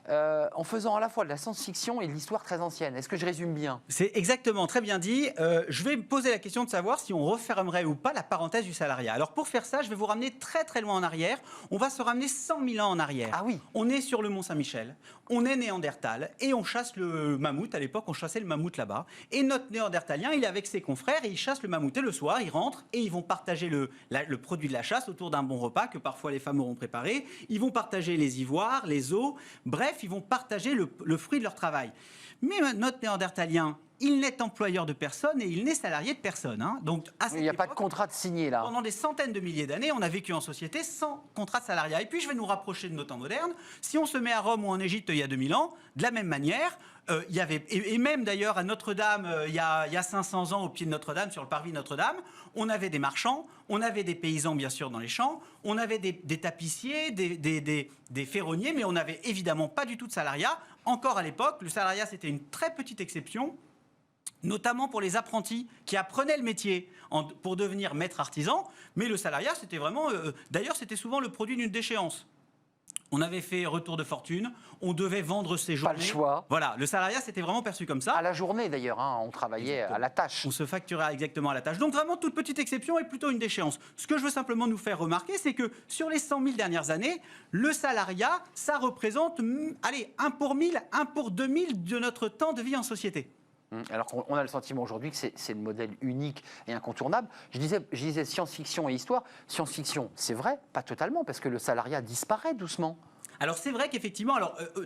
En faisant à la fois de la science-fiction et de l'histoire très ancienne. Est-ce que je résume bien? C'est exactement, très bien dit. Je vais me poser la question de savoir si on refermerait ou pas la parenthèse du salariat. Alors pour faire ça, je vais vous ramener très très loin en arrière. On va se ramener 100 000 ans en arrière. Ah oui. On est sur le Mont Saint-Michel, on est Néandertal et on chasse le mammouth. À l'époque, on chassait le mammouth là-bas. Et notre Néandertalien, il est avec ses confrères et il chasse le mammouth. Et le soir, ils rentrent et ils vont partager le produit de la chasse autour d'un bon repas que parfois les femmes auront préparé. Ils vont partager les ivoires, les os. Bref, ils vont partager le fruit de leur travail. Mais notre Néandertalien, il n'est employeur de personne et il n'est salarié de personne. Hein. Donc, il n'y a pas de contrat de signé là. Pendant des centaines de milliers d'années, on a vécu en société sans contrat de salariat. Et puis, je vais nous rapprocher de nos temps modernes. Si on se met à Rome ou en Égypte il y a 2000 ans, de la même manière, il y avait, et même d'ailleurs à Notre-Dame, il y a 500 ans, au pied de Notre-Dame, sur le parvis de Notre-Dame, on avait des marchands, on avait des paysans bien sûr dans les champs, on avait des tapissiers, des ferronniers, mais on n'avait évidemment pas du tout de salariat. Encore à l'époque, le salariat c'était une très petite exception, notamment pour les apprentis qui apprenaient le métier pour devenir maître artisan, mais le salariat c'était vraiment, d'ailleurs c'était souvent le produit d'une déchéance. On avait fait retour de fortune, on devait vendre ses journées. Pas le choix. Voilà, le salariat, c'était vraiment perçu comme ça. À la journée d'ailleurs, hein, on travaillait à la tâche. On se facturait exactement à la tâche. Donc vraiment, toute petite exception est plutôt une déchéance. Ce que je veux simplement nous faire remarquer, c'est que sur les 100 000 dernières années, le salariat, ça représente, allez, 1 pour 1000, 1 pour 2000 de notre temps de vie en société. Alors qu'on a le sentiment aujourd'hui que c'est le modèle unique et incontournable. Je disais science-fiction et histoire. Science-fiction, c'est vrai, pas totalement, parce que le salariat disparaît doucement. Alors c'est vrai qu'effectivement,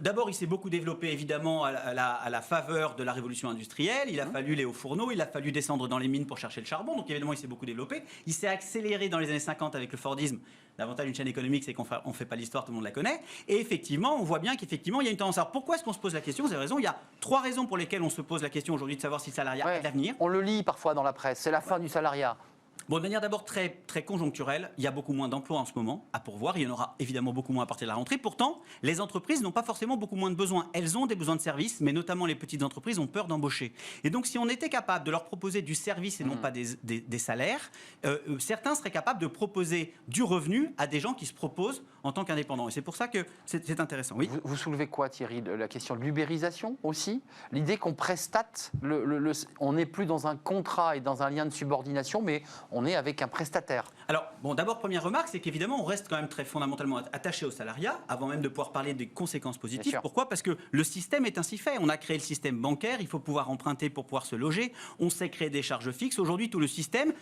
d'abord il s'est beaucoup développé évidemment à la faveur de la révolution industrielle, il a fallu les hauts fourneaux, il a fallu descendre dans les mines pour chercher le charbon, donc évidemment il s'est beaucoup développé, il s'est accéléré dans les années 50 avec le Fordisme. L'avantage d'une chaîne économique, c'est qu'on ne fait pas l'histoire, tout le monde la connaît. Et effectivement, on voit bien qu'effectivement, il y a une tendance. Alors pourquoi est-ce qu'on se pose la question? Vous avez raison, il y a 3 raisons pour lesquelles on se pose la question aujourd'hui de savoir si le salariat a de l'avenir. On le lit parfois dans la presse, c'est la fin du salariat. Bon, de manière d'abord très, très conjoncturelle, il y a beaucoup moins d'emplois en ce moment à pourvoir. Il y en aura évidemment beaucoup moins à partir de la rentrée. Pourtant, les entreprises n'ont pas forcément beaucoup moins de besoins. Elles ont des besoins de services, mais notamment les petites entreprises ont peur d'embaucher. Et donc, si on était capable de leur proposer du service et non pas des salaires, certains seraient capables de proposer du revenu à des gens qui se proposent en tant qu'indépendants. Et c'est pour ça que c'est intéressant. Oui. Vous soulevez quoi, Thierry? La question de l'ubérisation aussi? L'idée qu'on prestate, on n'est plus dans un contrat et dans un lien de subordination, mais on est avec un prestataire. Alors, bon, d'abord, première remarque, c'est qu'évidemment, on reste quand même très fondamentalement attaché au salariat, avant même de pouvoir parler des conséquences positives. Pourquoi? Parce que le système est ainsi fait. On a créé le système bancaire, il faut pouvoir emprunter pour pouvoir se loger, on sait créer des charges fixes. Aujourd'hui, tout le système,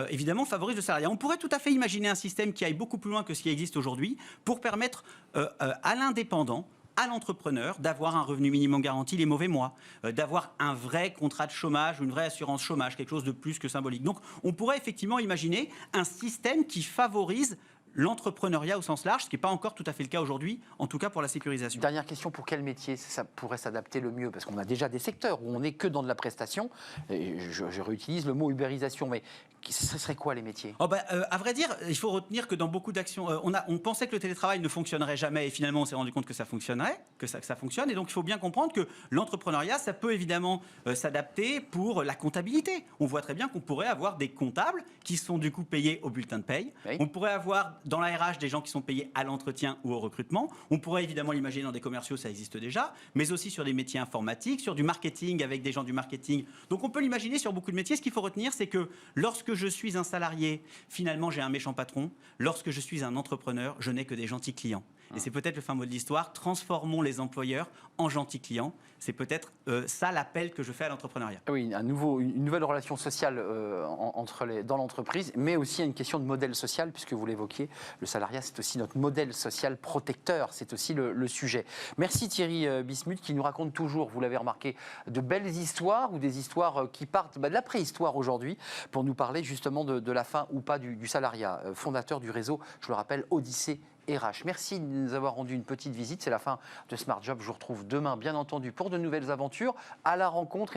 évidemment, favorise le salariat. On pourrait tout à fait imaginer un système qui aille beaucoup plus loin que ce qui existe aujourd'hui, pour permettre à l'indépendant, à l'entrepreneur d'avoir un revenu minimum garanti les mauvais mois, d'avoir un vrai contrat de chômage ou une vraie assurance chômage, quelque chose de plus que symbolique. Donc on pourrait effectivement imaginer un système qui favorise l'entrepreneuriat au sens large, ce qui n'est pas encore tout à fait le cas aujourd'hui, en tout cas pour la sécurisation. Dernière question, pour quel métier ça pourrait s'adapter le mieux? Parce qu'on a déjà des secteurs où on n'est que dans de la prestation, et je réutilise le mot ubérisation, mais ce serait quoi les métiers? À vrai dire, il faut retenir que dans beaucoup d'actions, on pensait que le télétravail ne fonctionnerait jamais, et finalement on s'est rendu compte que ça fonctionnerait, que ça fonctionne, et donc il faut bien comprendre que l'entrepreneuriat, ça peut évidemment s'adapter pour la comptabilité. On voit très bien qu'on pourrait avoir des comptables qui sont du coup payés au bulletin de paye, on pourrait avoir dans la RH des gens qui sont payés à l'entretien ou au recrutement. On pourrait évidemment l'imaginer dans des commerciaux, ça existe déjà, mais aussi sur des métiers informatiques, sur du marketing avec des gens du marketing. Donc on peut l'imaginer sur beaucoup de métiers. Ce qu'il faut retenir, c'est que lorsque je suis un salarié, finalement j'ai un méchant patron. Lorsque je suis un entrepreneur, je n'ai que des gentils clients. Et c'est peut-être le fin mot de l'histoire, transformons les employeurs en gentils clients. C'est peut-être ça l'appel que je fais à l'entrepreneuriat. Oui, une nouvelle relation sociale dans l'entreprise, mais aussi une question de modèle social, puisque vous l'évoquiez, le salariat, c'est aussi notre modèle social protecteur, c'est aussi le sujet. Merci Thierry Bismuth, qui nous raconte toujours, vous l'avez remarqué, de belles histoires, ou des histoires qui partent de la préhistoire aujourd'hui, pour nous parler justement de la fin ou pas du salariat. Fondateur du réseau, je le rappelle, Odyssée RH. Merci de nous avoir rendu une petite visite. C'est la fin de Smart Job. Je vous retrouve demain, bien entendu, pour de nouvelles aventures, à la rencontre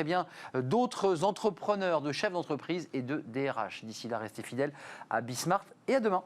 d'autres entrepreneurs, de chefs d'entreprise et de DRH. D'ici là, restez fidèles à Bismart et à demain.